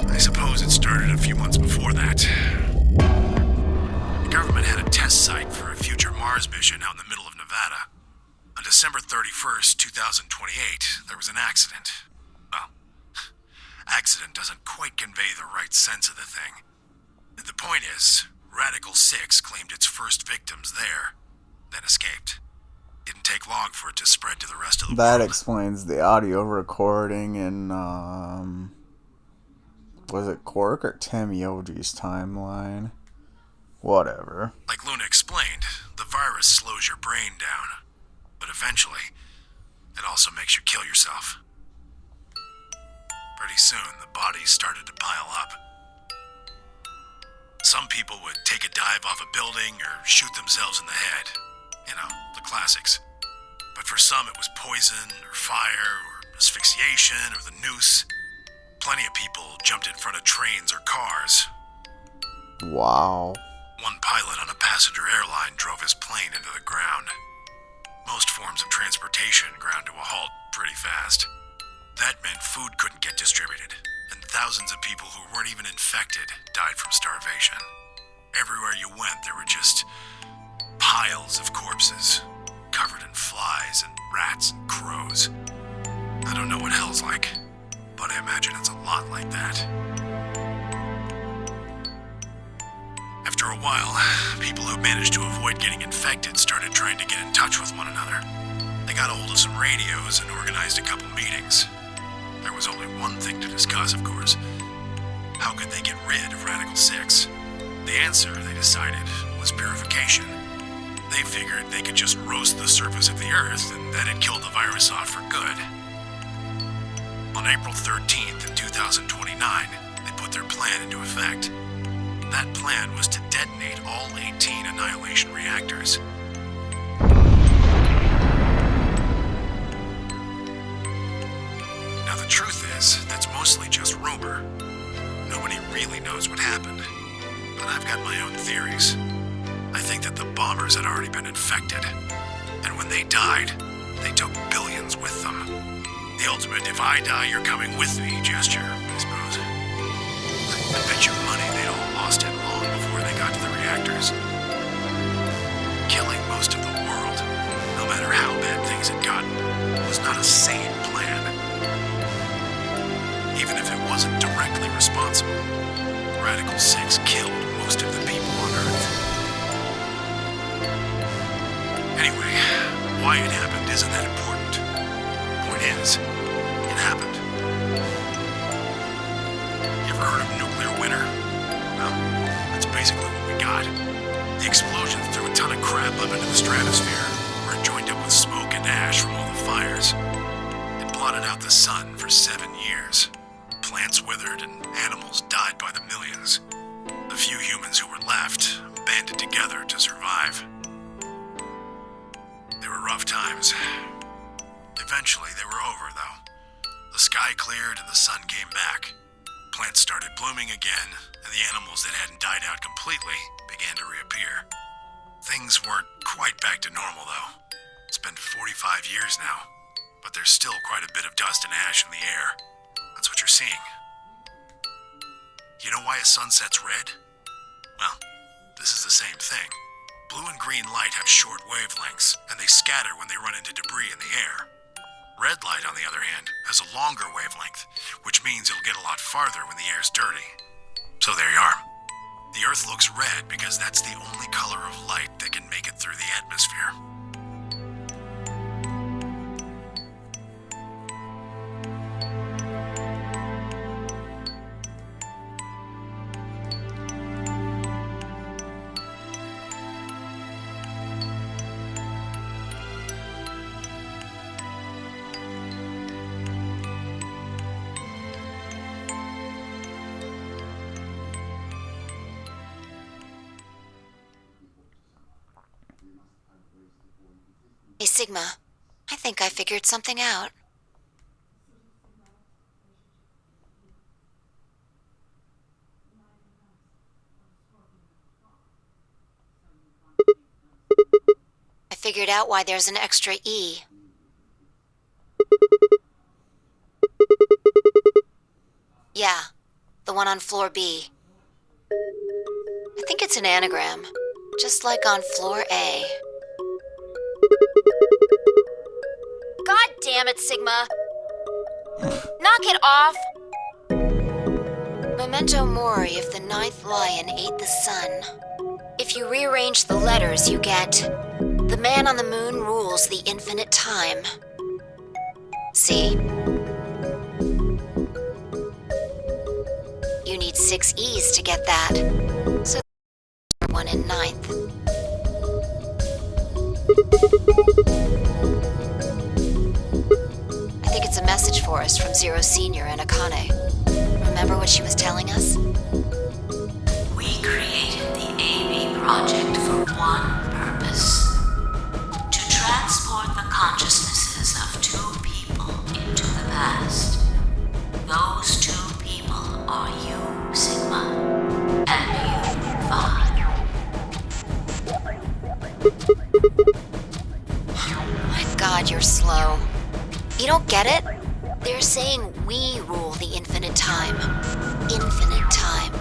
I suppose it started a few months before that. The government had a test site for a future Mars mission out in the middle of Nevada. On December 31st, 2028, there was an accident. Well, accident doesn't quite convey the right sense of the thing. The point is, Radical 6 claimed its first victims there, then escaped. Didn't take long for it to spread to the rest of the That world. explains the audio recording in, was it Quark or Tamioji's timeline? Whatever. Like Luna explained, the virus slows your brain down. But eventually, it also makes you kill yourself. Pretty soon, the bodies started to pile up. Some people would take a dive off a building or shoot themselves in the head. You know, the classics. But for some, it was poison or fire or asphyxiation or the noose. Plenty of people jumped in front of trains or cars. Wow. One pilot on a passenger airline drove his plane into the ground. Most forms of transportation ground to a halt pretty fast. That meant food couldn't get distributed, and thousands of people who weren't even infected died from starvation. Everywhere you went, there were just piles of corpses, covered in flies and rats and crows. I don't know what hell's like, but I imagine it's a lot like that. After a while, people who managed to avoid getting infected started trying to get in touch with one another. They got a hold of some radios and organized a couple meetings. There was only one thing to discuss, of course. How could they get rid of Radical 6? The answer, they decided, was purification. They figured they could just roast the surface of the Earth and that'd kill the virus off for good. On April 13th in 2029, they put their plan into effect. That plan was to detonate all 18 annihilation reactors. Now the truth is, that's mostly just rumor. Nobody really knows what happened. But I've got my own theories. I think that the bombers had already been infected. And when they died, they took billions with them. The ultimate if I die, you're coming with me gesture, I suppose. I bet you money they'd all lost it long before they got to the reactors. Killing most of the world, no matter how bad things had gotten, was not a sane plan. Even if it wasn't directly responsible, Radical 6 killed most of the people on Earth. Anyway, why it happened isn't that important. Point is, it happened. You ever heard of nuclear winter? Well, that's basically what we got. The explosion threw a ton of crap up into the stratosphere, where it joined up with smoke and ash from all the fires. It blotted out the sun for 7 years. Plants withered and animals died by the millions. The few humans who were left banded together to survive. They were rough times. Eventually, they were over, though. The sky cleared and the sun came back. Plants started blooming again, and the animals that hadn't died out completely began to reappear. Things weren't quite back to normal, though. It's been 45 years now, but there's still quite a bit of dust and ash in the air. That's what you're seeing. You know why a sunset's red? Well, this is the same thing. Blue and green light have short wavelengths, and they scatter when they run into debris in the air. Red light, on the other hand, has a longer wavelength, which means it'll get a lot farther when the air's dirty. So there you are. The Earth looks red because that's the only color of light that can make it through the atmosphere. Hey, Sigma. I think I figured something out. I figured out why there's an extra E. Yeah, the one on floor B. I think it's an anagram, just like on floor A. God damn it, Sigma! Knock it off! Memento mori if the ninth lion ate the sun. If you rearrange the letters, you get... The man on the moon rules the infinite time. See? You need 6 E's to get that. So one in ninth. I think it's a message for us from Zero Senior and Akane. Remember what she was telling us? We created the AB project for one purpose. To transport the consciousnesses of 2 people into the past. Those 2 people are you, Sigma, and you, Vi. My God, you're slow. You don't get it? They're saying we rule the infinite time. Infinite time.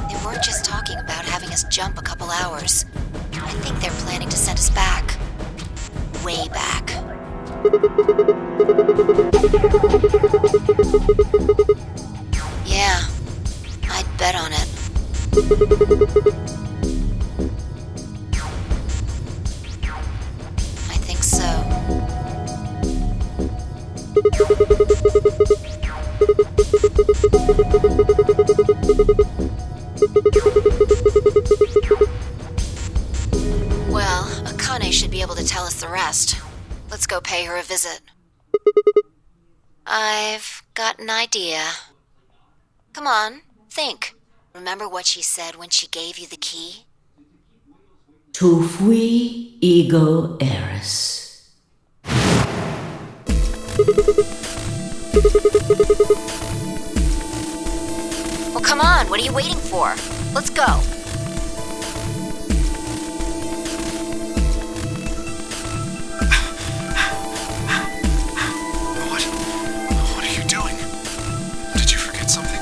They weren't just talking about having us jump a couple hours. I think they're planning to send us back. Way back. Yeah, I'd bet on it. I think so. Well, Akane should be able to tell us the rest. Let's go pay her a visit. I've got an idea. Come on, think. Remember what she said when she gave you the key? Tu fui ego eris. Well, come on, what are you waiting for? Let's go. What are you doing? Did you forget something?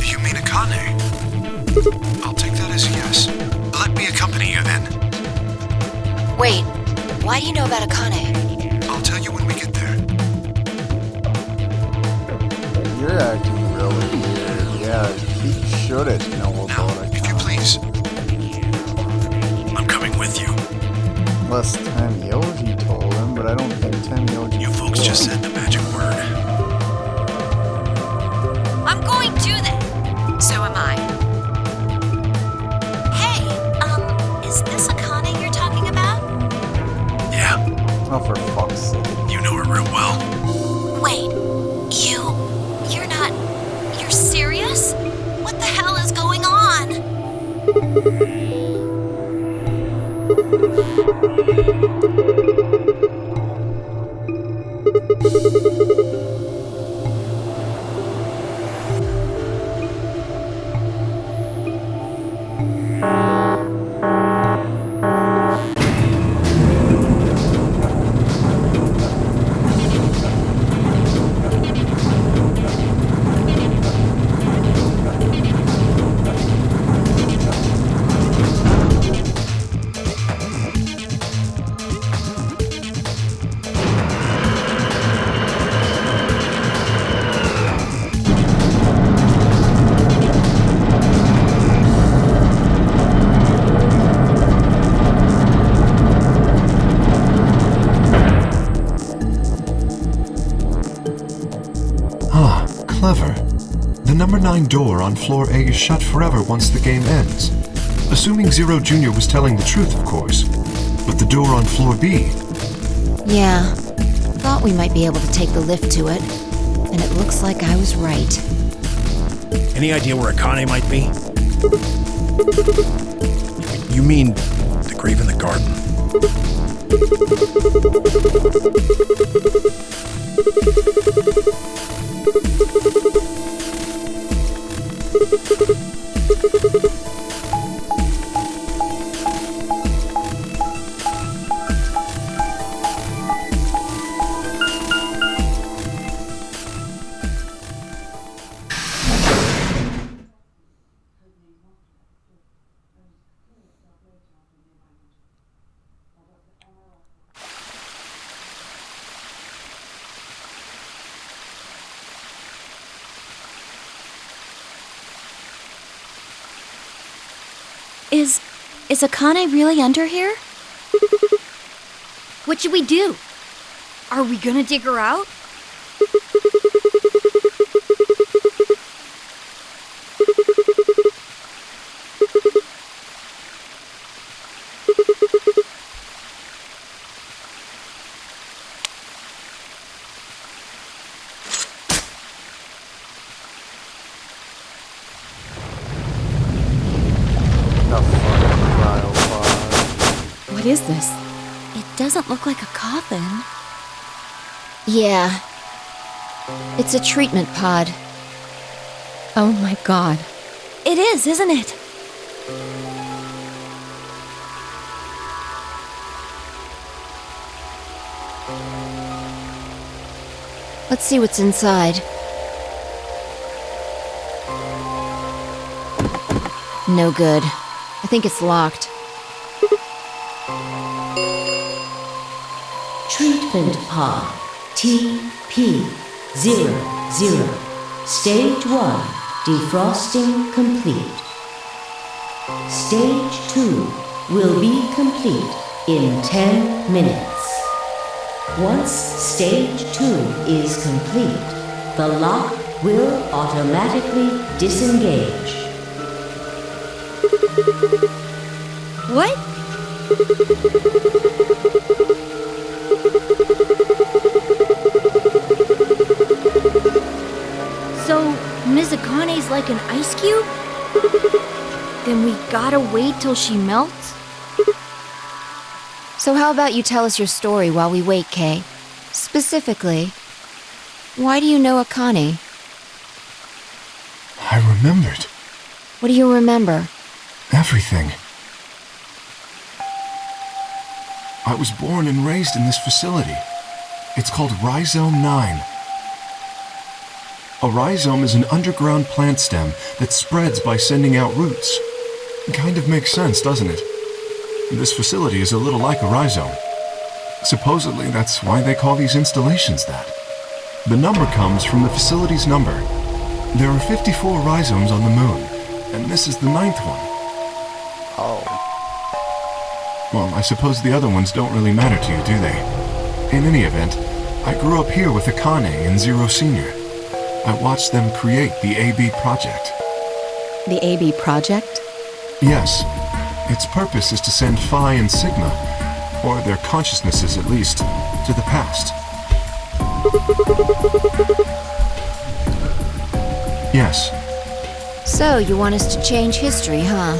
You mean Akane? I'll take that as a yes. Let me accompany you then. Wait, why do you know about Akane? I'll tell you when we get there. You're acting really weird. Yeah, he shouldn't know Now, about it. if you please. I'm coming with you. Unless Tamioji told him, but I don't think Tamioji You folks will. just said the magic word. I'm going to that. So am I. Hey, is this Akane you're talking about? Yeah, Oh, for fuck's sake. you know her real well. Wait, you're not... You're serious? What the hell is going on? number 9 door on floor A is shut forever once the game ends. Assuming Zero Jr. was telling the truth, of course. But the door on floor B... Yeah. Thought we might be able to take the lift to it. And it looks like I was right. Any idea where Akane might be? You mean the grave in the garden? Is Akane really under here? What should we do? Are we gonna dig her out? What is this? It doesn't look like a coffin. Yeah. It's a treatment pod. Oh my god. It is, isn't it? Let's see what's inside. No good. I think it's locked. Treatment pod TP00. Stage 1 defrosting complete. Stage 2 will be complete in 10 minutes. Once stage 2 is complete, the lock will automatically disengage. What? So, Ms. Akane's like an ice cube? Then we gotta wait till she melts? So how about you tell us your story while we wait, Kay? Specifically, why do you know Akane? I remembered. What do you remember? Everything. I was born and raised in this facility. It's called Rhizome 9. A rhizome is an underground plant stem that spreads by sending out roots. Kind of makes sense, doesn't it? This facility is a little like a rhizome. Supposedly, that's why they call these installations that. The number comes from the facility's number. There are 54 rhizomes on the moon, and this is the 9th one. Oh. Well, I suppose the other ones don't really matter to you, do they? In any event, I grew up here with Akane and Zero Sr. I watched them create the AB Project. The AB Project? Yes. Its purpose is to send Phi and Sigma, or their consciousnesses at least, to the past. Yes. So, you want us to change history, huh?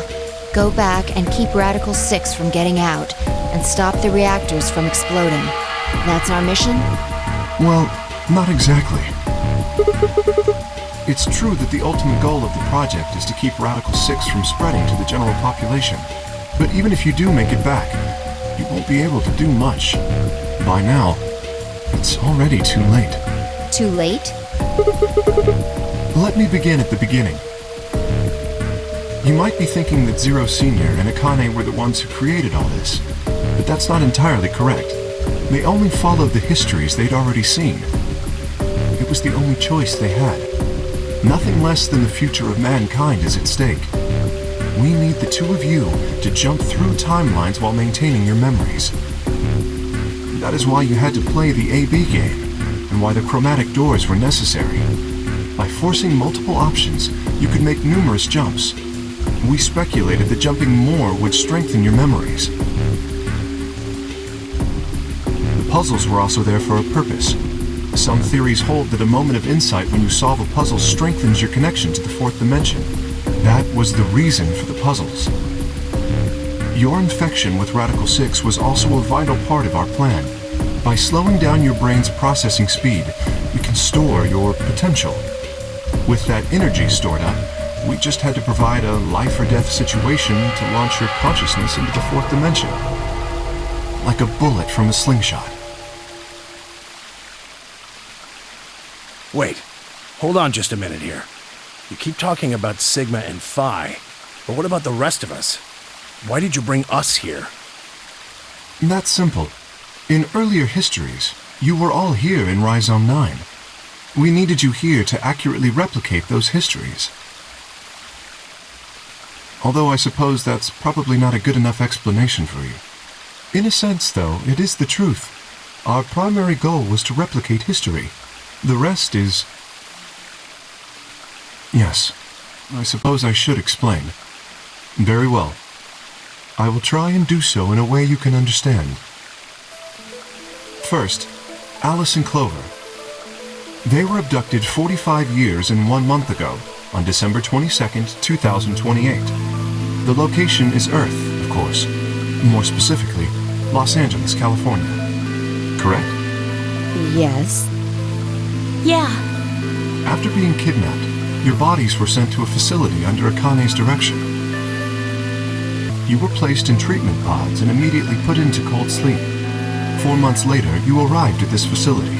Go back and keep Radical 6 from getting out, and stop the reactors from exploding. That's our mission? Well, not exactly. It's true that the ultimate goal of the project is to keep Radical 6 from spreading to the general population. But even if you do make it back, you won't be able to do much. By now, it's already too late. Too late? Let me begin at the beginning. You might be thinking that Zero Sr. and Akane were the ones who created all this, but that's not entirely correct. They only followed the histories they'd already seen. It was the only choice they had. Nothing less than the future of mankind is at stake. We need the two of you to jump through timelines while maintaining your memories. That is why you had to play the AB game, and why the chromatic doors were necessary. By forcing multiple options, you could make numerous jumps. We speculated that jumping more would strengthen your memories. The puzzles were also there for a purpose. Some theories hold that a moment of insight when you solve a puzzle strengthens your connection to the fourth dimension. That was the reason for the puzzles. Your infection with Radical 6 was also a vital part of our plan. By slowing down your brain's processing speed, we can store your potential. With that energy stored up, we just had to provide a life or death situation to launch your consciousness into the fourth dimension. Like a bullet from a slingshot. Wait, hold on just a minute here. You keep talking about Sigma and Phi, but what about the rest of us? Why did you bring us here? That's simple. In earlier histories, you were all here in Rhizome 9. We needed you here to accurately replicate those histories. Although I suppose that's probably not a good enough explanation for you. In a sense, though, it is the truth. Our primary goal was to replicate history. The rest is... Yes, I suppose I should explain. Very well. I will try and do so in a way you can understand. First, Alice and Clover. They were abducted 45 years and 1 month ago, on December 22nd, 2028. The location is Earth, of course. More specifically, Los Angeles, California. Correct? Yes. Yeah. After being kidnapped, your bodies were sent to a facility under Akane's direction. You were placed in treatment pods and immediately put into cold sleep. 4 months later, you arrived at this facility.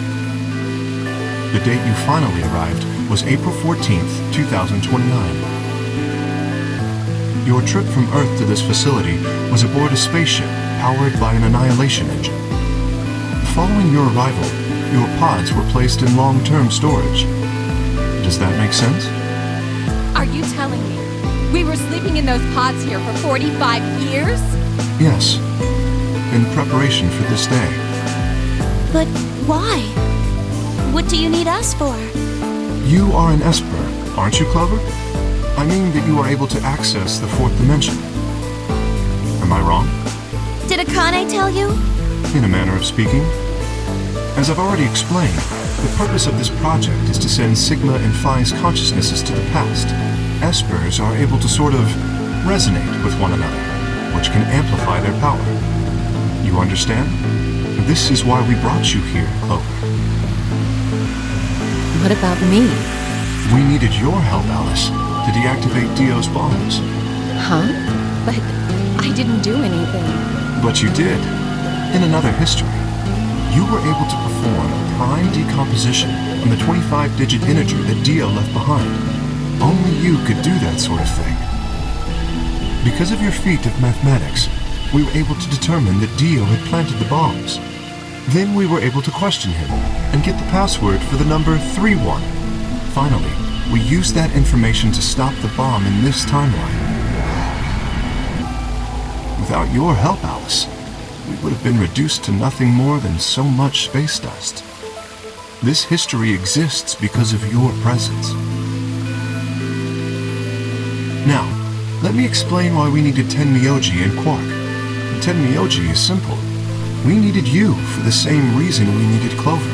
The date you finally arrived was April 14th, 2029. Your trip from Earth to this facility was aboard a spaceship powered by an annihilation engine. Following your arrival, your pods were placed in long-term storage. Does that make sense? Are you telling me we were sleeping in those pods here for 45 years? Yes. In preparation for this day. But why? What do you need us for? You are an Esper, aren't you, Clover? I mean that you are able to access the fourth dimension. Am I wrong? Did Akane tell you? In a manner of speaking. As I've already explained, the purpose of this project is to send Sigma and Phi's consciousnesses to the past. Espers are able to sort of resonate with one another, which can amplify their power. You understand? This is why we brought you here, Clover. What about me? We needed your help, Alice, to deactivate Dio's bombs. Huh? But I didn't do anything. But you did. In another history, you were able to perform a prime decomposition on the 25-digit integer that Dio left behind. Only you could do that sort of thing. Because of your feat of mathematics, we were able to determine that Dio had planted the bombs. Then we were able to question him and get the password for the number 31. Finally, we used that information to stop the bomb in this timeline. Without your help, Alice, we would have been reduced to nothing more than so much space dust. This history exists because of your presence. Now, let me explain why we needed Tenmyoji and Quark. Tenmyoji is simple. We needed you for the same reason we needed Clover.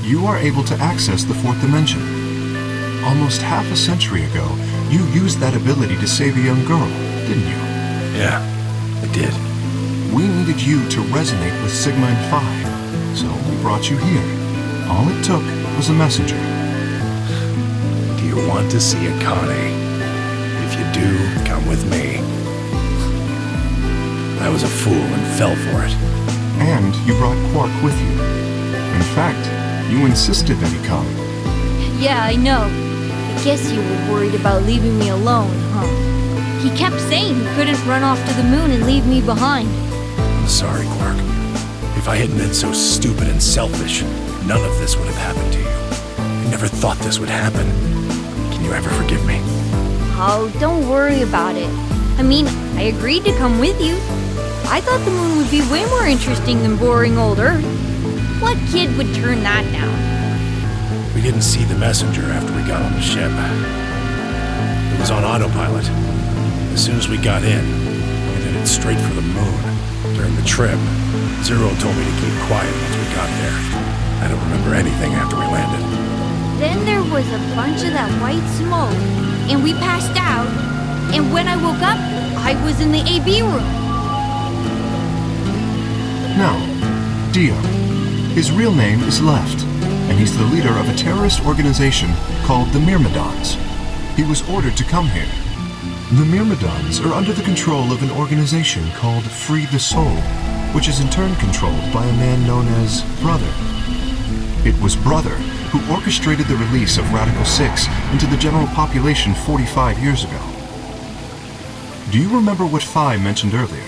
You are able to access the fourth dimension. Almost half a century ago, you used that ability to save a young girl, didn't you? Yeah, I did. We needed you to resonate with Sigma and Phi, so we brought you here. All it took was a messenger. Do you want to see Akane? If you do, come with me. I was a fool and fell for it. And you brought Quark with you. In fact, you insisted that he come. Yeah, I know. I guess you were worried about leaving me alone, huh? He kept saying he couldn't run off to the moon and leave me behind. I'm sorry, Quark. If I hadn't been so stupid and selfish, none of this would have happened to you. I never thought this would happen. Can you ever forgive me? Oh, don't worry about it. I mean, I agreed to come with you. I thought the moon would be way more interesting than boring old Earth. What kid would turn that down? We didn't see the messenger after we got on the ship. It was on autopilot. As soon as we got in, we headed straight for the moon. During the trip, Zero told me to keep quiet once we got there. I don't remember anything after we landed. Then there was a bunch of that white smoke, and we passed out, and when I woke up, I was in the AB room. Now, Dio. His real name is Left, and he's the leader of a terrorist organization called the Myrmidons. He was ordered to come here. The Myrmidons are under the control of an organization called Free the Soul, which is in turn controlled by a man known as Brother. It was Brother who orchestrated the release of Radical 6 into the general population 45 years ago. Do you remember what Phi mentioned earlier?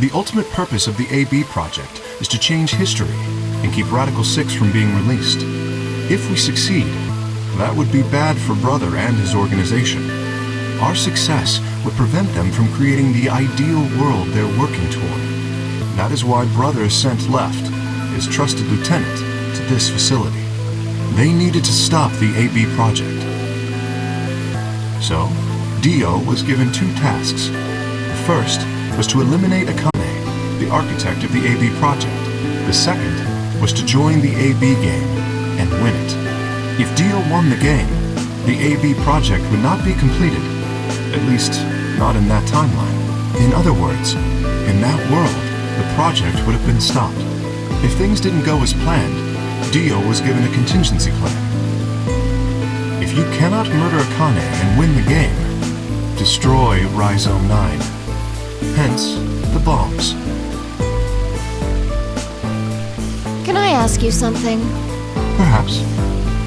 The ultimate purpose of the AB project is to change history and keep Radical 6 from being released. If we succeed, that would be bad for Brother and his organization. Our success would prevent them from creating the ideal world they're working toward. That is why Brother sent Left, his trusted lieutenant, to this facility. They needed to stop the AB project. So, Dio was given 2 tasks. The first was to eliminate Akane, the architect of the AB project. The second was to join the AB game and win it. If Dio won the game, the AB project would not be completed, at least not in that timeline. In other words, in that world, the project would have been stopped. If things didn't go as planned, Dio was given a contingency plan. If you cannot murder Akane and win the game, destroy Rhizome 9. Hence, the bombs. Can I ask you something? Perhaps.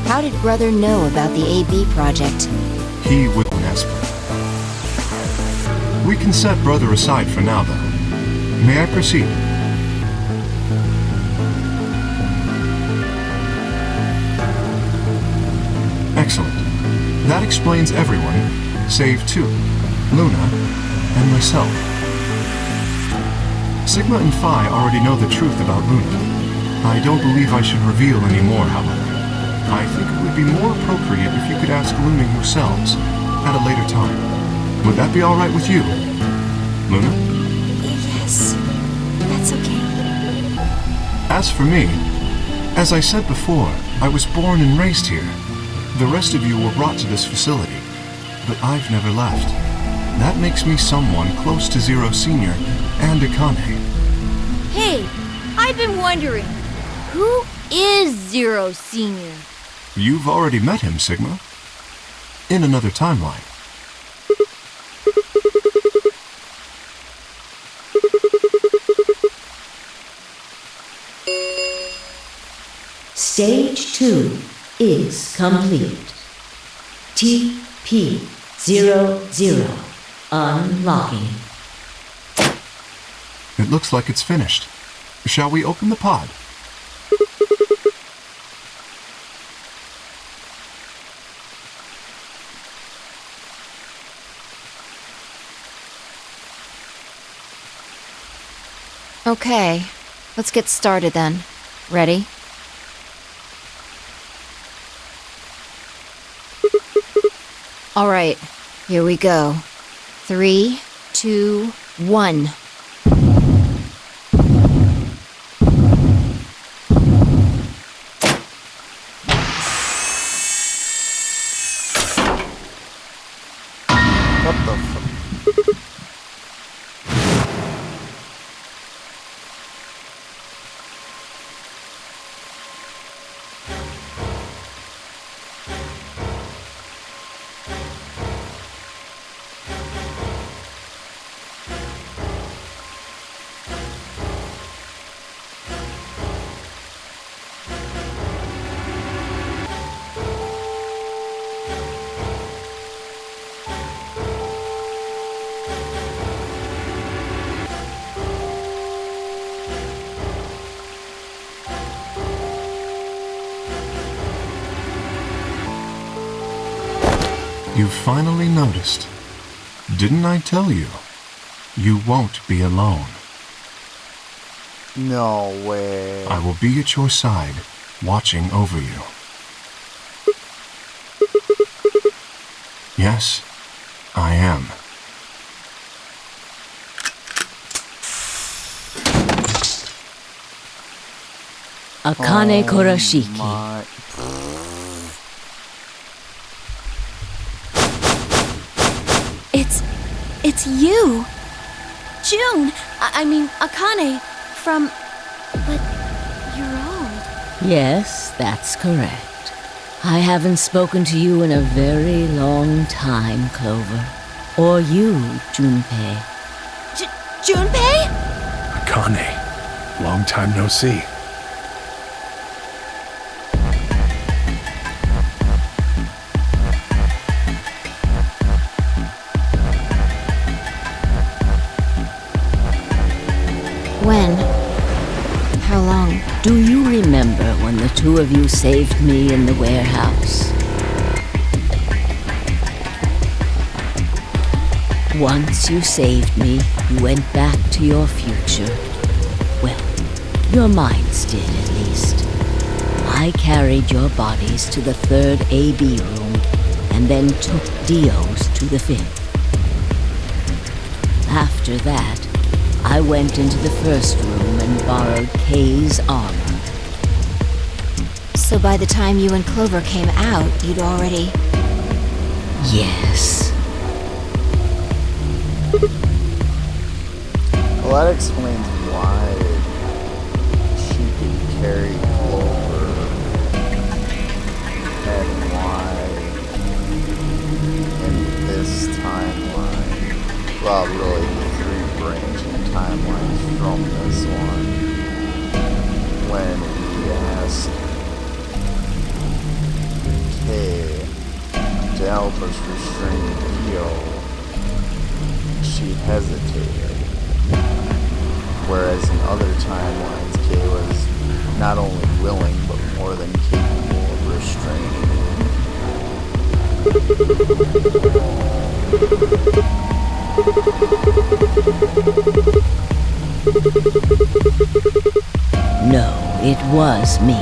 How did Brother know about the AB project? He was an Esper. We can set Brother aside for now, though. May I proceed? Excellent. That explains everyone, save 2, Luna and myself. Sigma and Phi already know the truth about Luna. I don't believe I should reveal any more, however. I think it would be more appropriate if you could ask Luna yourselves at a later time. Would that be all right with you, Luna? Yes, that's okay. As for me, as I said before, I was born and raised here. The rest of you were brought to this facility, but I've never left. That makes me someone close to Zero Senior and Akane. Hey, I've been wondering, who is Zero Senior? You've already met him, Sigma. In another timeline. Stage 2 is complete. TP-00 unlocking. It looks like it's finished. Shall we open the pod? Okay, let's get started then. Ready? All right, here we go. 3, 2, 1. What the fuck? You finally noticed. Didn't I tell you? You won't be alone. No way. I will be at your side, watching over you. Yes, I am. Akane Kurashiki. My... It's you! June! I mean, Akane, from... But you're old. Yes, that's correct. I haven't spoken to you in a very long time, Clover. Or you, Junpei. Junpei? Akane, long time no see. When? How long? Do you remember when the two of you saved me in the warehouse? Once you saved me, you went back to your future. Well, your minds did, at least. I carried your bodies to the third AB room, and then took Dio's to the fifth. After that, I went into the first room and borrowed Kay's armor. So by the time you and Clover came out, you'd already... Yes. Well, that explains why she could carry Clover, and why in this timeline, well, really the three branching timelines from this one, when he asked Kay to help us restrain Dio, she hesitated. Whereas in other timelines, Kay was not only willing, but more than capable of restraining No, it was me.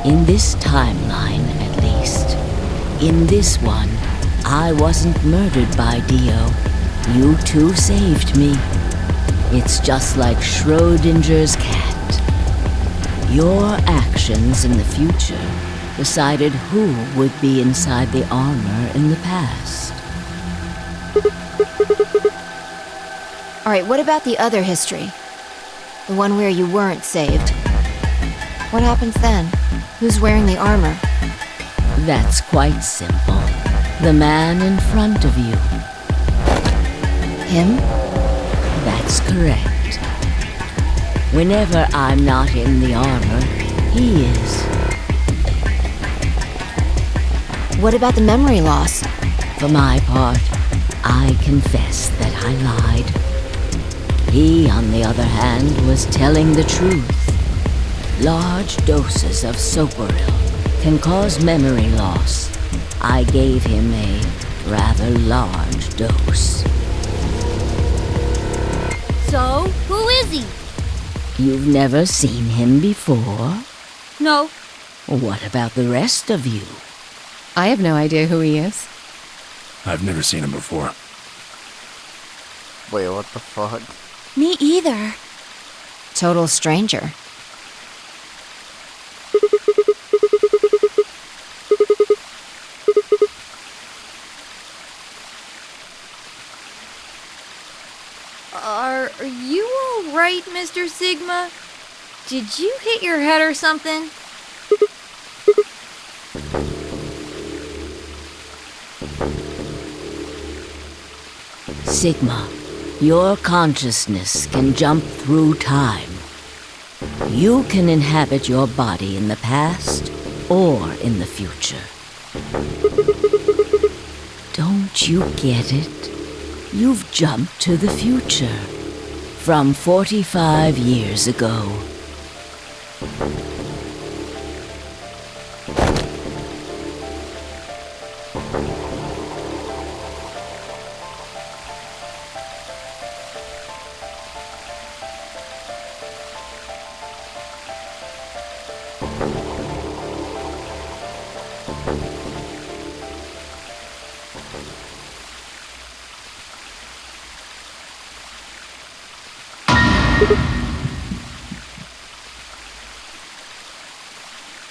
In this timeline, at least. In this one, I wasn't murdered by Dio. You two saved me. It's just like Schrodinger's cat. Your actions in the future decided who would be inside the armor in the past. Alright, what about the other history? The one where you weren't saved. What happens then? Who's wearing the armor? That's quite simple. The man in front of you. Him? That's correct. Whenever I'm not in the armor, he is. What about the memory loss? For my part, I confess that I lied. He, on the other hand, was telling the truth. Large doses of Soporil can cause memory loss. I gave him a rather large dose. So, who is he? You've never seen him before? No. What about the rest of you? I have no idea who he is. I've never seen him before. Wait, what the fuck? Me either. Total stranger. Are you alright, Mr. Sigma? Did you hit your head or something? Sigma, your consciousness can jump through time. You can inhabit your body in the past or in the future. Don't you get it? You've jumped to the future. From 45 years ago.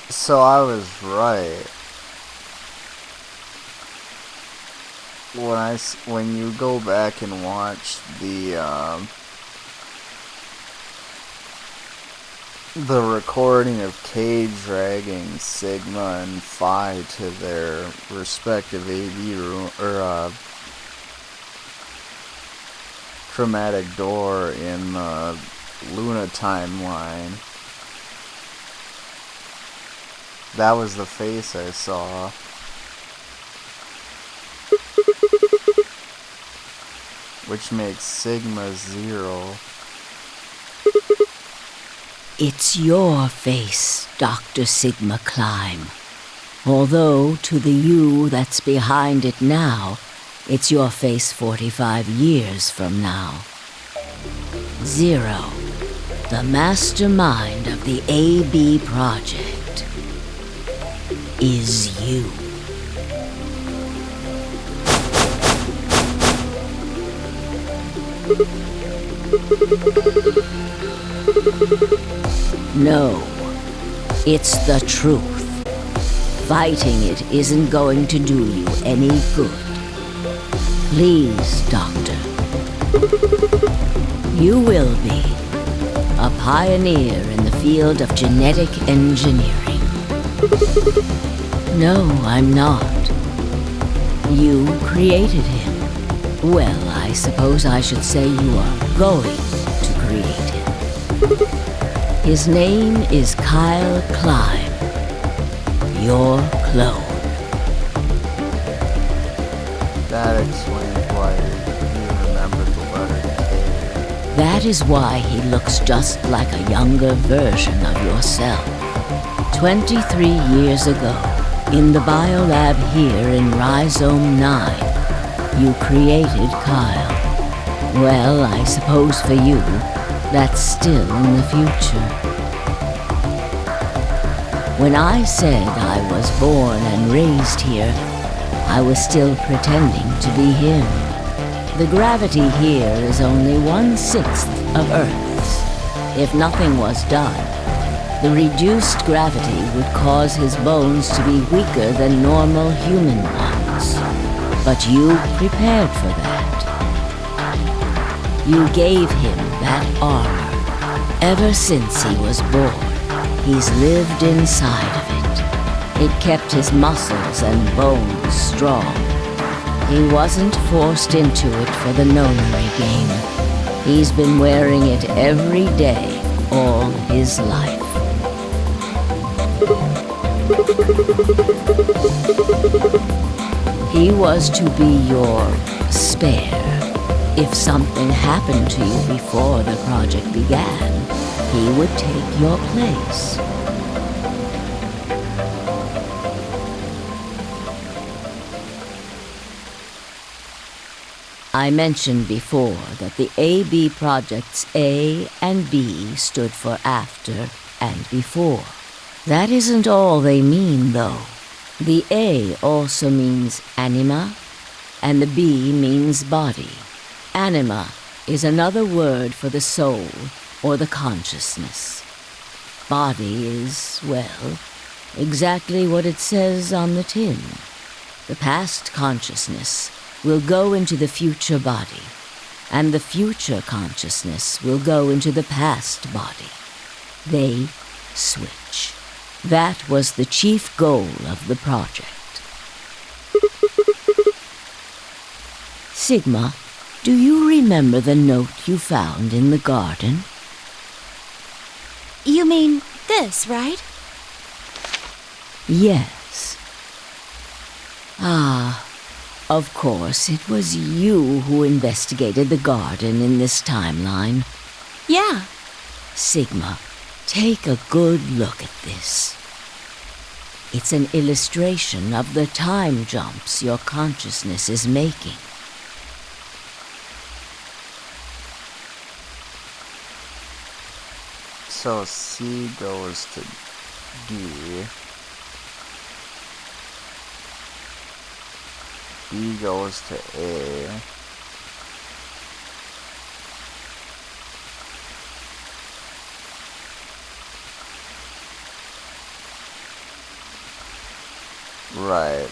So I was right. When you go back and watch the recording of K dragging Sigma and Phi to their respective AB room, or chromatic door in the Luna timeline. That was the face I saw. Which makes Sigma 0. It's your face, Dr. Sigma Climb. Although, to the you that's behind it now, it's your face 45 years from now. 0, the mastermind of the AB project, is you. No, it's the truth. Fighting it isn't going to do you any good. Please, Doctor. You will be a pioneer in the field of genetic engineering. No, I'm not. You created him. Well, I suppose I should say you are going to create him. His name is Kyle Climb. Your clone. That explains why you remembered the letter K. That is why he looks just like a younger version of yourself. 23 years ago, in the biolab here in Rhizome 9, you created Kyle. Well, I suppose for you, that's still in the future. When I said I was born and raised here, I was still pretending to be him. The gravity here is only 1/6 of Earth's. If nothing was done, the reduced gravity would cause his bones to be weaker than normal human ones. But you prepared for that. You gave him that armor. Ever since he was born, he's lived inside of it. It kept his muscles and bones strong. He wasn't forced into it for the nonary game. He's been wearing it every day, all his life. He was to be your spare. If something happened to you before the project began, he would take your place. I mentioned before that the AB projects A and B stood for after and before. That isn't all they mean, though. The A also means anima, and the B means body. Anima is another word for the soul or the consciousness. Body is, well, exactly what it says on the tin. The past consciousness will go into the future body, and the future consciousness will go into the past body. They switch. That was the chief goal of the project. Sigma, do you remember the note you found in the garden? You mean this, right? Yes. Ah, of course, it was you who investigated the garden in this timeline. Yeah. Sigma, take a good look at this. It's an illustration of the time jumps your consciousness is making. So C goes to D. B goes to A. Right.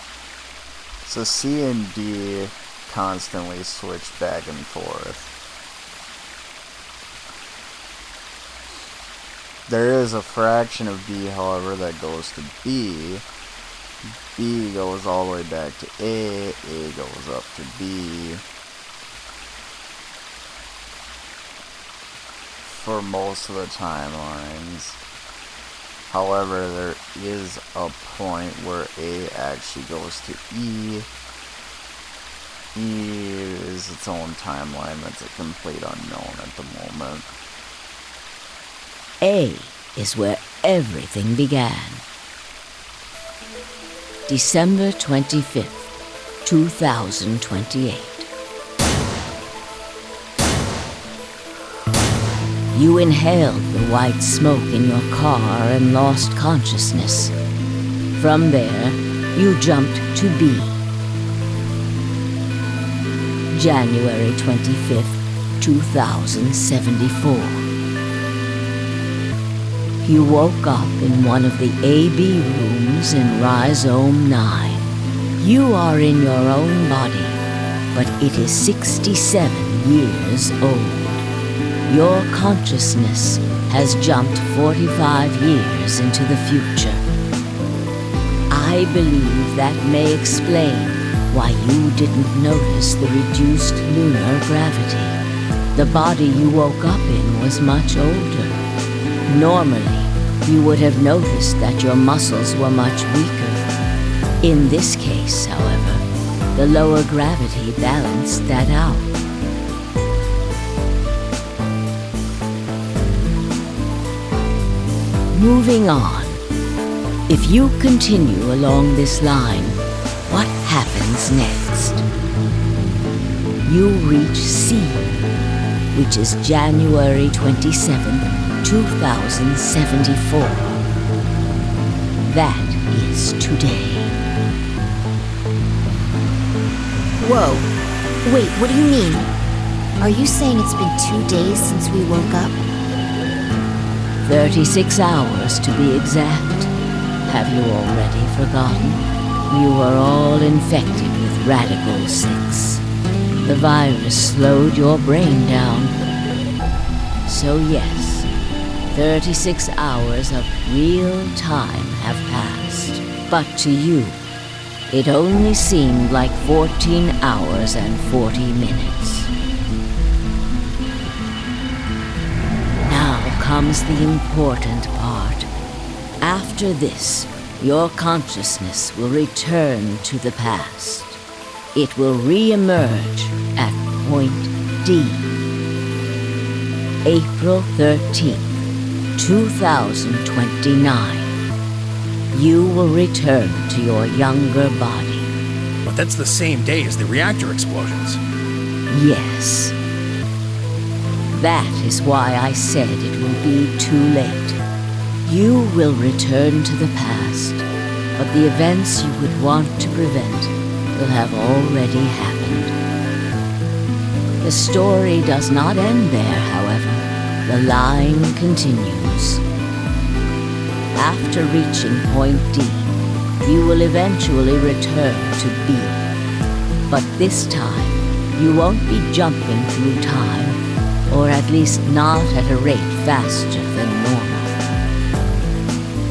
So C and D constantly switch back and forth. There is a fraction of B, however, that goes to B. B goes all the way back to A goes up to B. For most of the timelines. However, there is a point where A actually goes to E. E is its own timeline that's a complete unknown at the moment. A is where everything began. December 25th, 2028. You inhaled the white smoke in your car and lost consciousness. From there, you jumped to B. January 25th, 2074. You woke up in one of the AB rooms in Rhizome 9. You are in your own body, but it is 67 years old. Your consciousness has jumped 45 years into the future. I believe that may explain why you didn't notice the reduced lunar gravity. The body you woke up in was much older. Normally, you would have noticed that your muscles were much weaker. In this case, however, the lower gravity balanced that out. Moving on. If you continue along this line, what happens next? You reach C, which is January 27th, 2074. That is today. Whoa. Wait, what do you mean? Are you saying it's been 2 days since we woke up? 36 hours to be exact. Have you already forgotten? You were all infected with Radical 6. The virus slowed your brain down. So yes, 36 hours of real time have passed. But to you, it only seemed like 14 hours and 40 minutes. Comes the important part. After this, your consciousness will return to the past. It will re-emerge at point D. April 13th, 2029. You will return to your younger body. But that's the same day as the reactor explosions. Yes. That is why I said it will be too late. You will return to the past, but the events you would want to prevent will have already happened. The story does not end there, however. The line continues. After reaching point D, you will eventually return to B. But this time, you won't be jumping through time, or at least not at a rate faster than normal.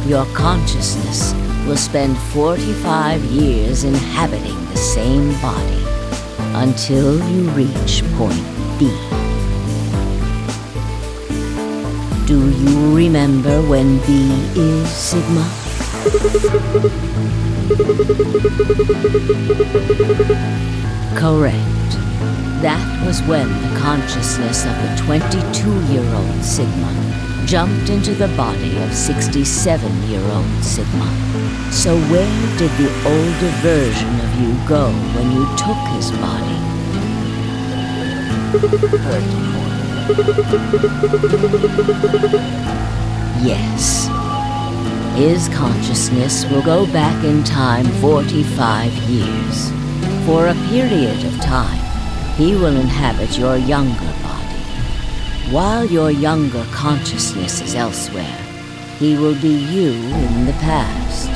Your consciousness will spend 45 years inhabiting the same body until you reach point B. Do you remember when B is Sigma? Correct. That was when the consciousness of the 22-year-old Sigma jumped into the body of 67-year-old Sigma. So where did the older version of you go when you took his body? Yes. His consciousness will go back in time 45 years. For a period of time, he will inhabit your younger body. While your younger consciousness is elsewhere, he will be you in the past.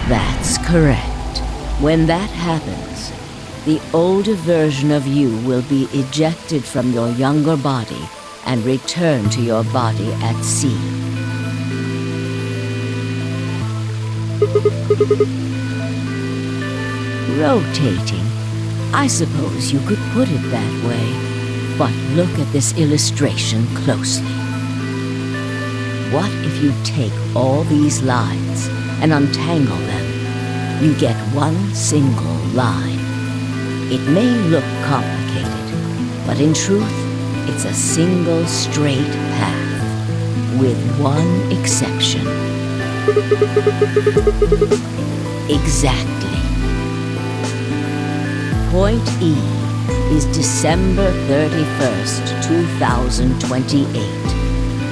That's correct. When that happens, the older version of you will be ejected from your younger body and return to your body at sea. Rotating. I suppose you could put it that way. But look at this illustration closely. What if you take all these lines and untangle them? You get one single line. It may look complicated, but in truth, it's a single straight path, with one exception. Exactly. Point E is December 31st, 2028,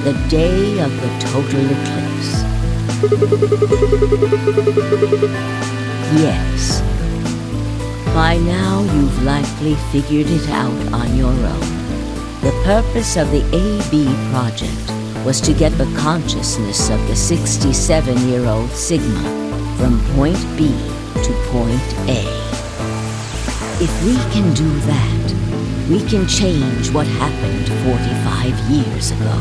the day of the total eclipse. Yes. By now, you've likely figured it out on your own. The purpose of the AB project was to get the consciousness of the 67-year-old Sigma from point B to point A. If we can do that, we can change what happened 45 years ago.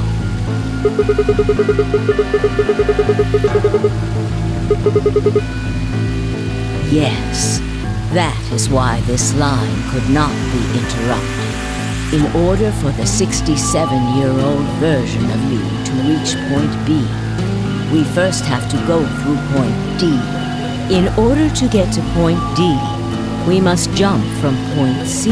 Yes, that is why this line could not be interrupted. In order for the 67-year-old version of you to reach point B, we first have to go through point D. In order to get to point D, we must jump from point C.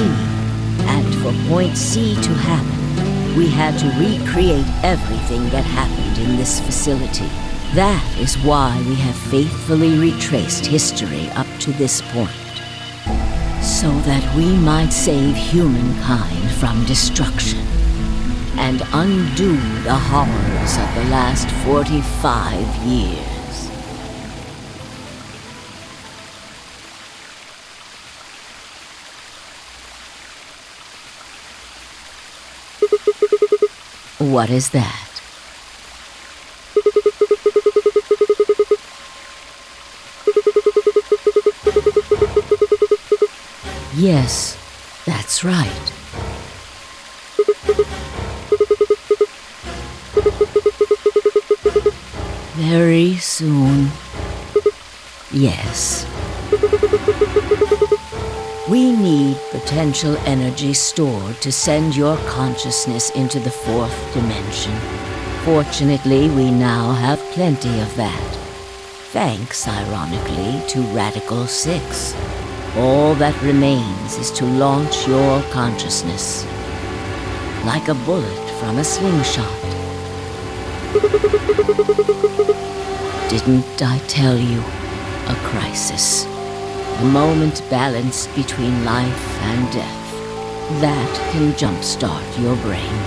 And for point C to happen, we had to recreate everything that happened in this facility. That is why we have faithfully retraced history up to this point, so that we might save humankind from destruction and undo the horrors of the last 45 years. What is that? Yes, that's right. Very soon. Yes. We need potential energy stored to send your consciousness into the fourth dimension. Fortunately, we now have plenty of that. Thanks, ironically, to Radical 6. All that remains is to launch your consciousness, like a bullet from a slingshot. Didn't I tell you? A crisis. The moment balanced between life and death. That can jumpstart your brain.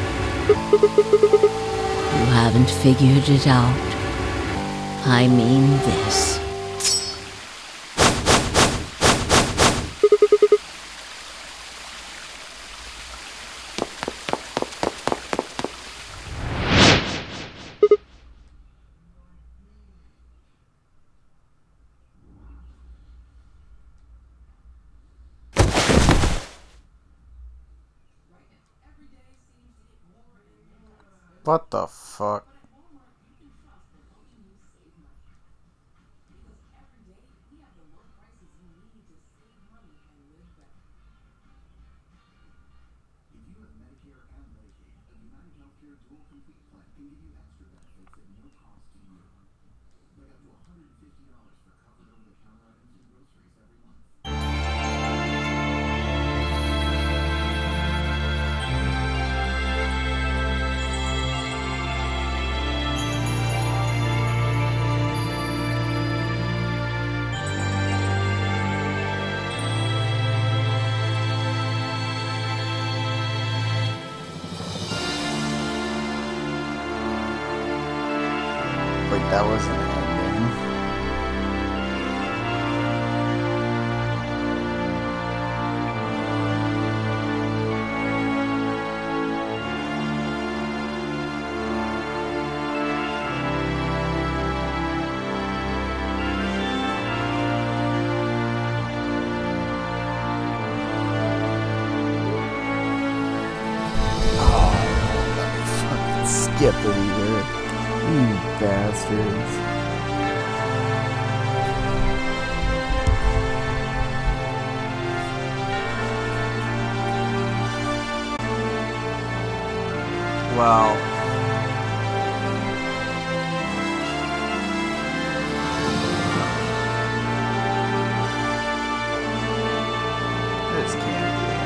You haven't figured it out. I mean this. What the fuck? Like that wasn't an ending. Get the leader. You bastards. Well, this can't be.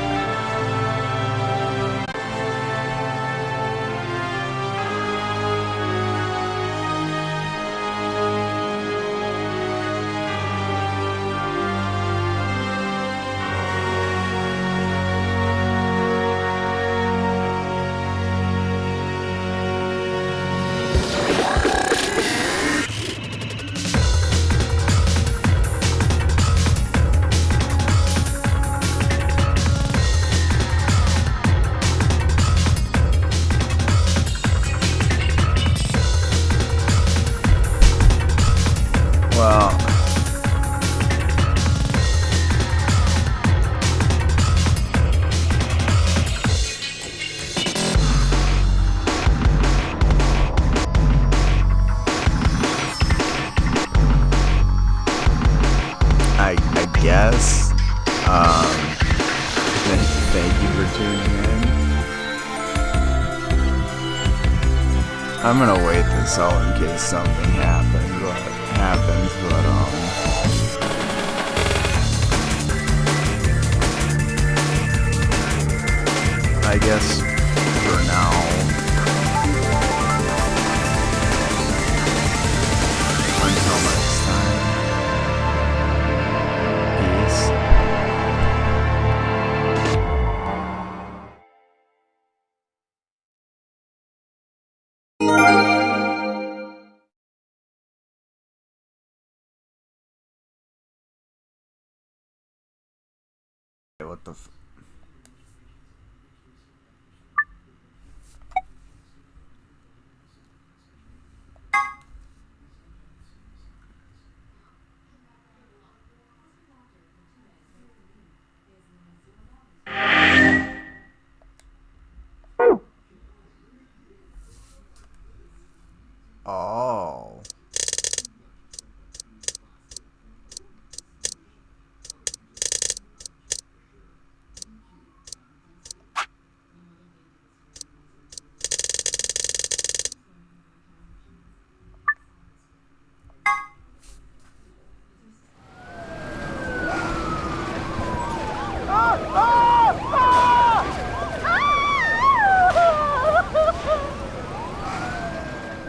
Well, I guess, thank you for tuning in. I'm gonna wait this out in case something happens, but I guess for now, until next time, peace. What the Oh.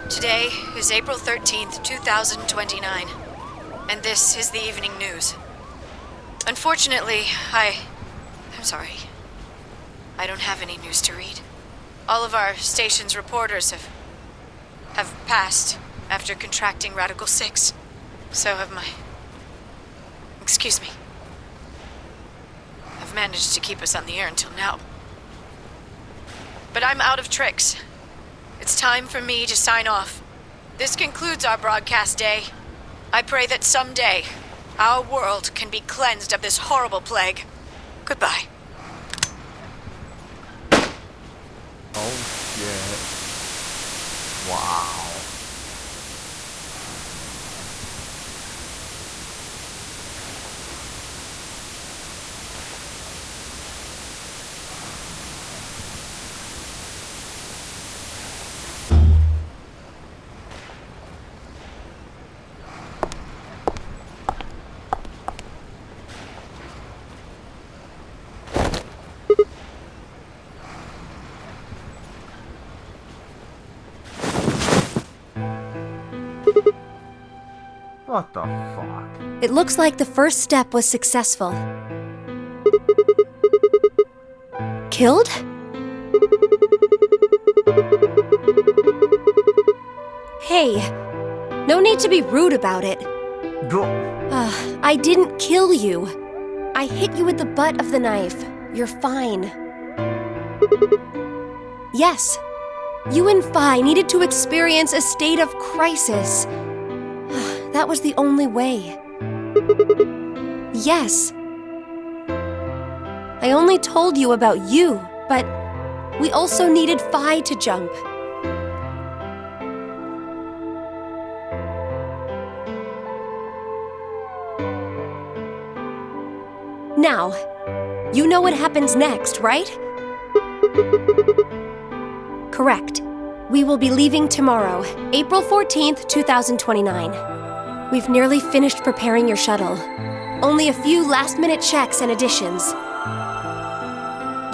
Today is April 13th, 2029, and this is the evening news. Unfortunately, I'm sorry. I don't have any news to read. All of our station's reporters have passed after contracting Radical 6. So have my... Excuse me. I've managed to keep us on the air until now. But I'm out of tricks. It's time for me to sign off. This concludes our broadcast day. I pray that someday our world can be cleansed of this horrible plague. Goodbye. Oh shit. Wow. What the fuck? It looks like the first step was successful. Killed? Hey, no need to be rude about it. I didn't kill you. I hit you with the butt of the knife. You're fine. Yes, you and Phi needed to experience a state of crisis. That was the only way. Yes. I only told you about you, but we also needed Phi to jump. Now, you know what happens next, right? Correct. We will be leaving tomorrow, April 14th, 2029. We've nearly finished preparing your shuttle. Only a few last-minute checks and additions.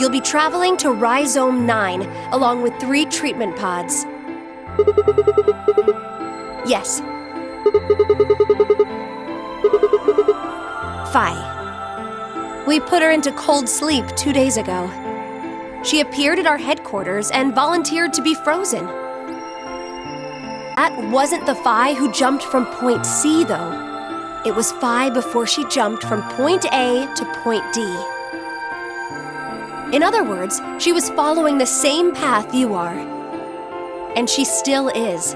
You'll be traveling to Rhizome 9, along with 3 treatment pods. Yes. Phi. We put her into cold sleep 2 days ago. She appeared at our headquarters and volunteered to be frozen. That wasn't the Phi who jumped from Point C, though. It was Phi before she jumped from Point A to Point D. In other words, she was following the same path you are. And she still is.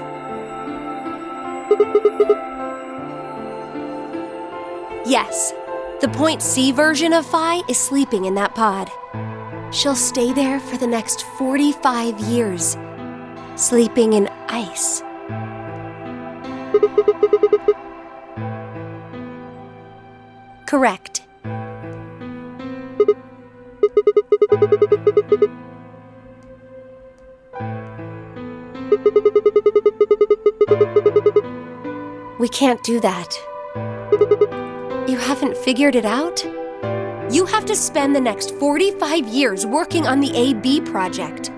Yes, the Point C version of Phi is sleeping in that pod. She'll stay there for the next 45 years, sleeping in ice. Correct. We can't do that. You haven't figured it out? You have to spend the next 45 years working on the AB project.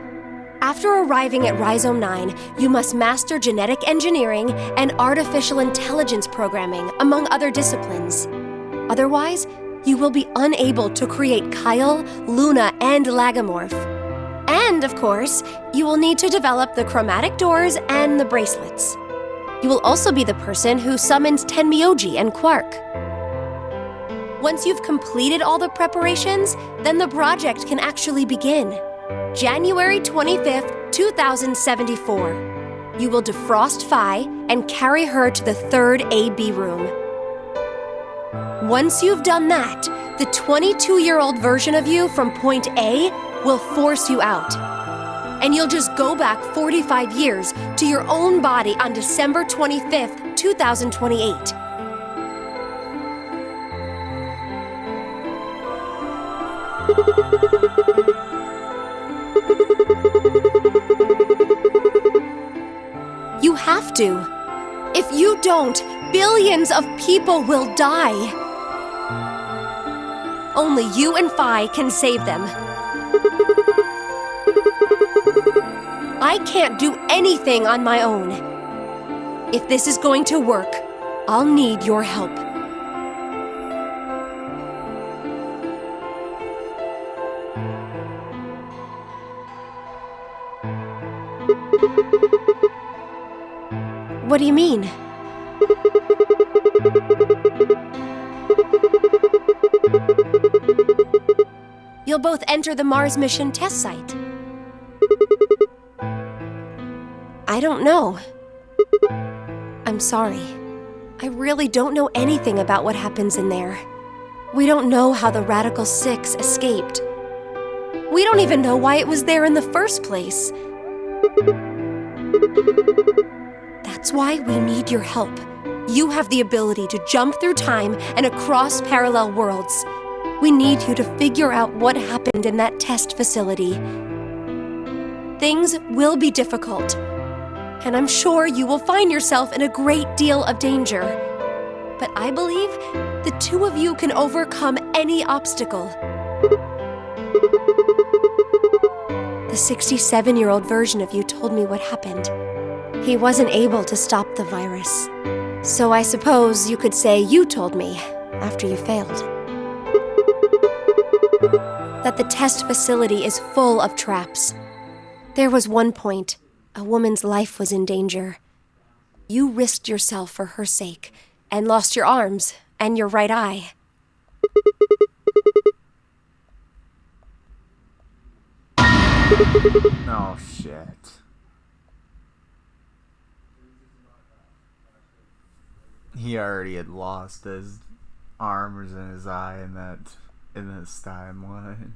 After arriving at Rhizome 9, you must master genetic engineering and artificial intelligence programming, among other disciplines. Otherwise, you will be unable to create Kyle, Luna, and Lagomorph. And, of course, you will need to develop the chromatic doors and the bracelets. You will also be the person who summons Tenmyoji and Quark. Once you've completed all the preparations, then the project can actually begin. January 25th, 2074. You will defrost Phi and carry her to the 3rd AB room. Once you've done that, the 22-year-old version of you from Point A will force you out. And you'll just go back 45 years to your own body on December 25th, 2028. You have to. If you don't, billions of people will die. Only you and Phi can save them. I can't do anything on my own. If this is going to work, I'll need your help. What do you mean? You'll both enter the Mars mission test site. I don't know. I'm sorry. I really don't know anything about what happens in there. We don't know how the Radical 6 escaped. We don't even know why it was there in the first place. That's why we need your help. You have the ability to jump through time and across parallel worlds. We need you to figure out what happened in that test facility. Things will be difficult, and I'm sure you will find yourself in a great deal of danger. But I believe the two of you can overcome any obstacle. The 67-year-old version of you told me what happened. He wasn't able to stop the virus. So I suppose you could say you told me after you failed. That the test facility is full of traps. There was one point, a woman's life was in danger. You risked yourself for her sake and lost your arms and your right eye. Oh, shit. He already had lost his arms and his eye in this timeline.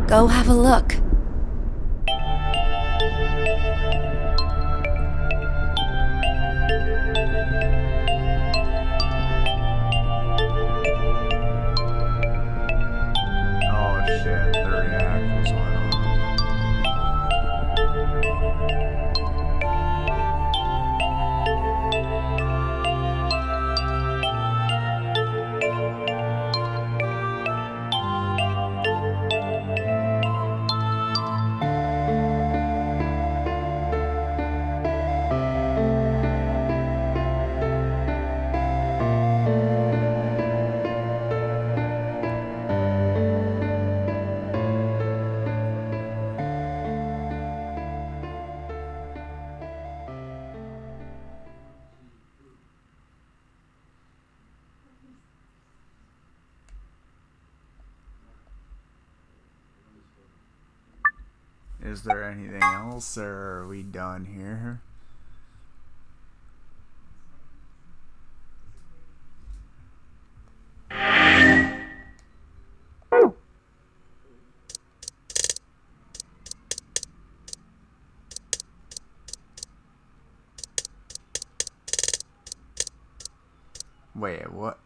Go have a look. is there anything else, or are we done here? Wait, what?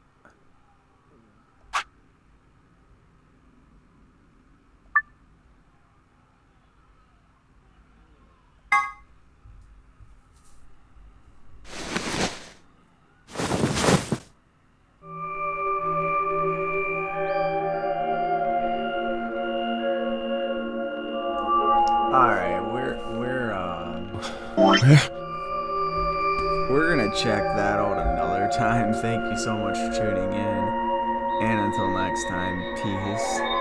Alright, we're gonna check that out another time. Thank you so much for tuning in. And until next time, peace.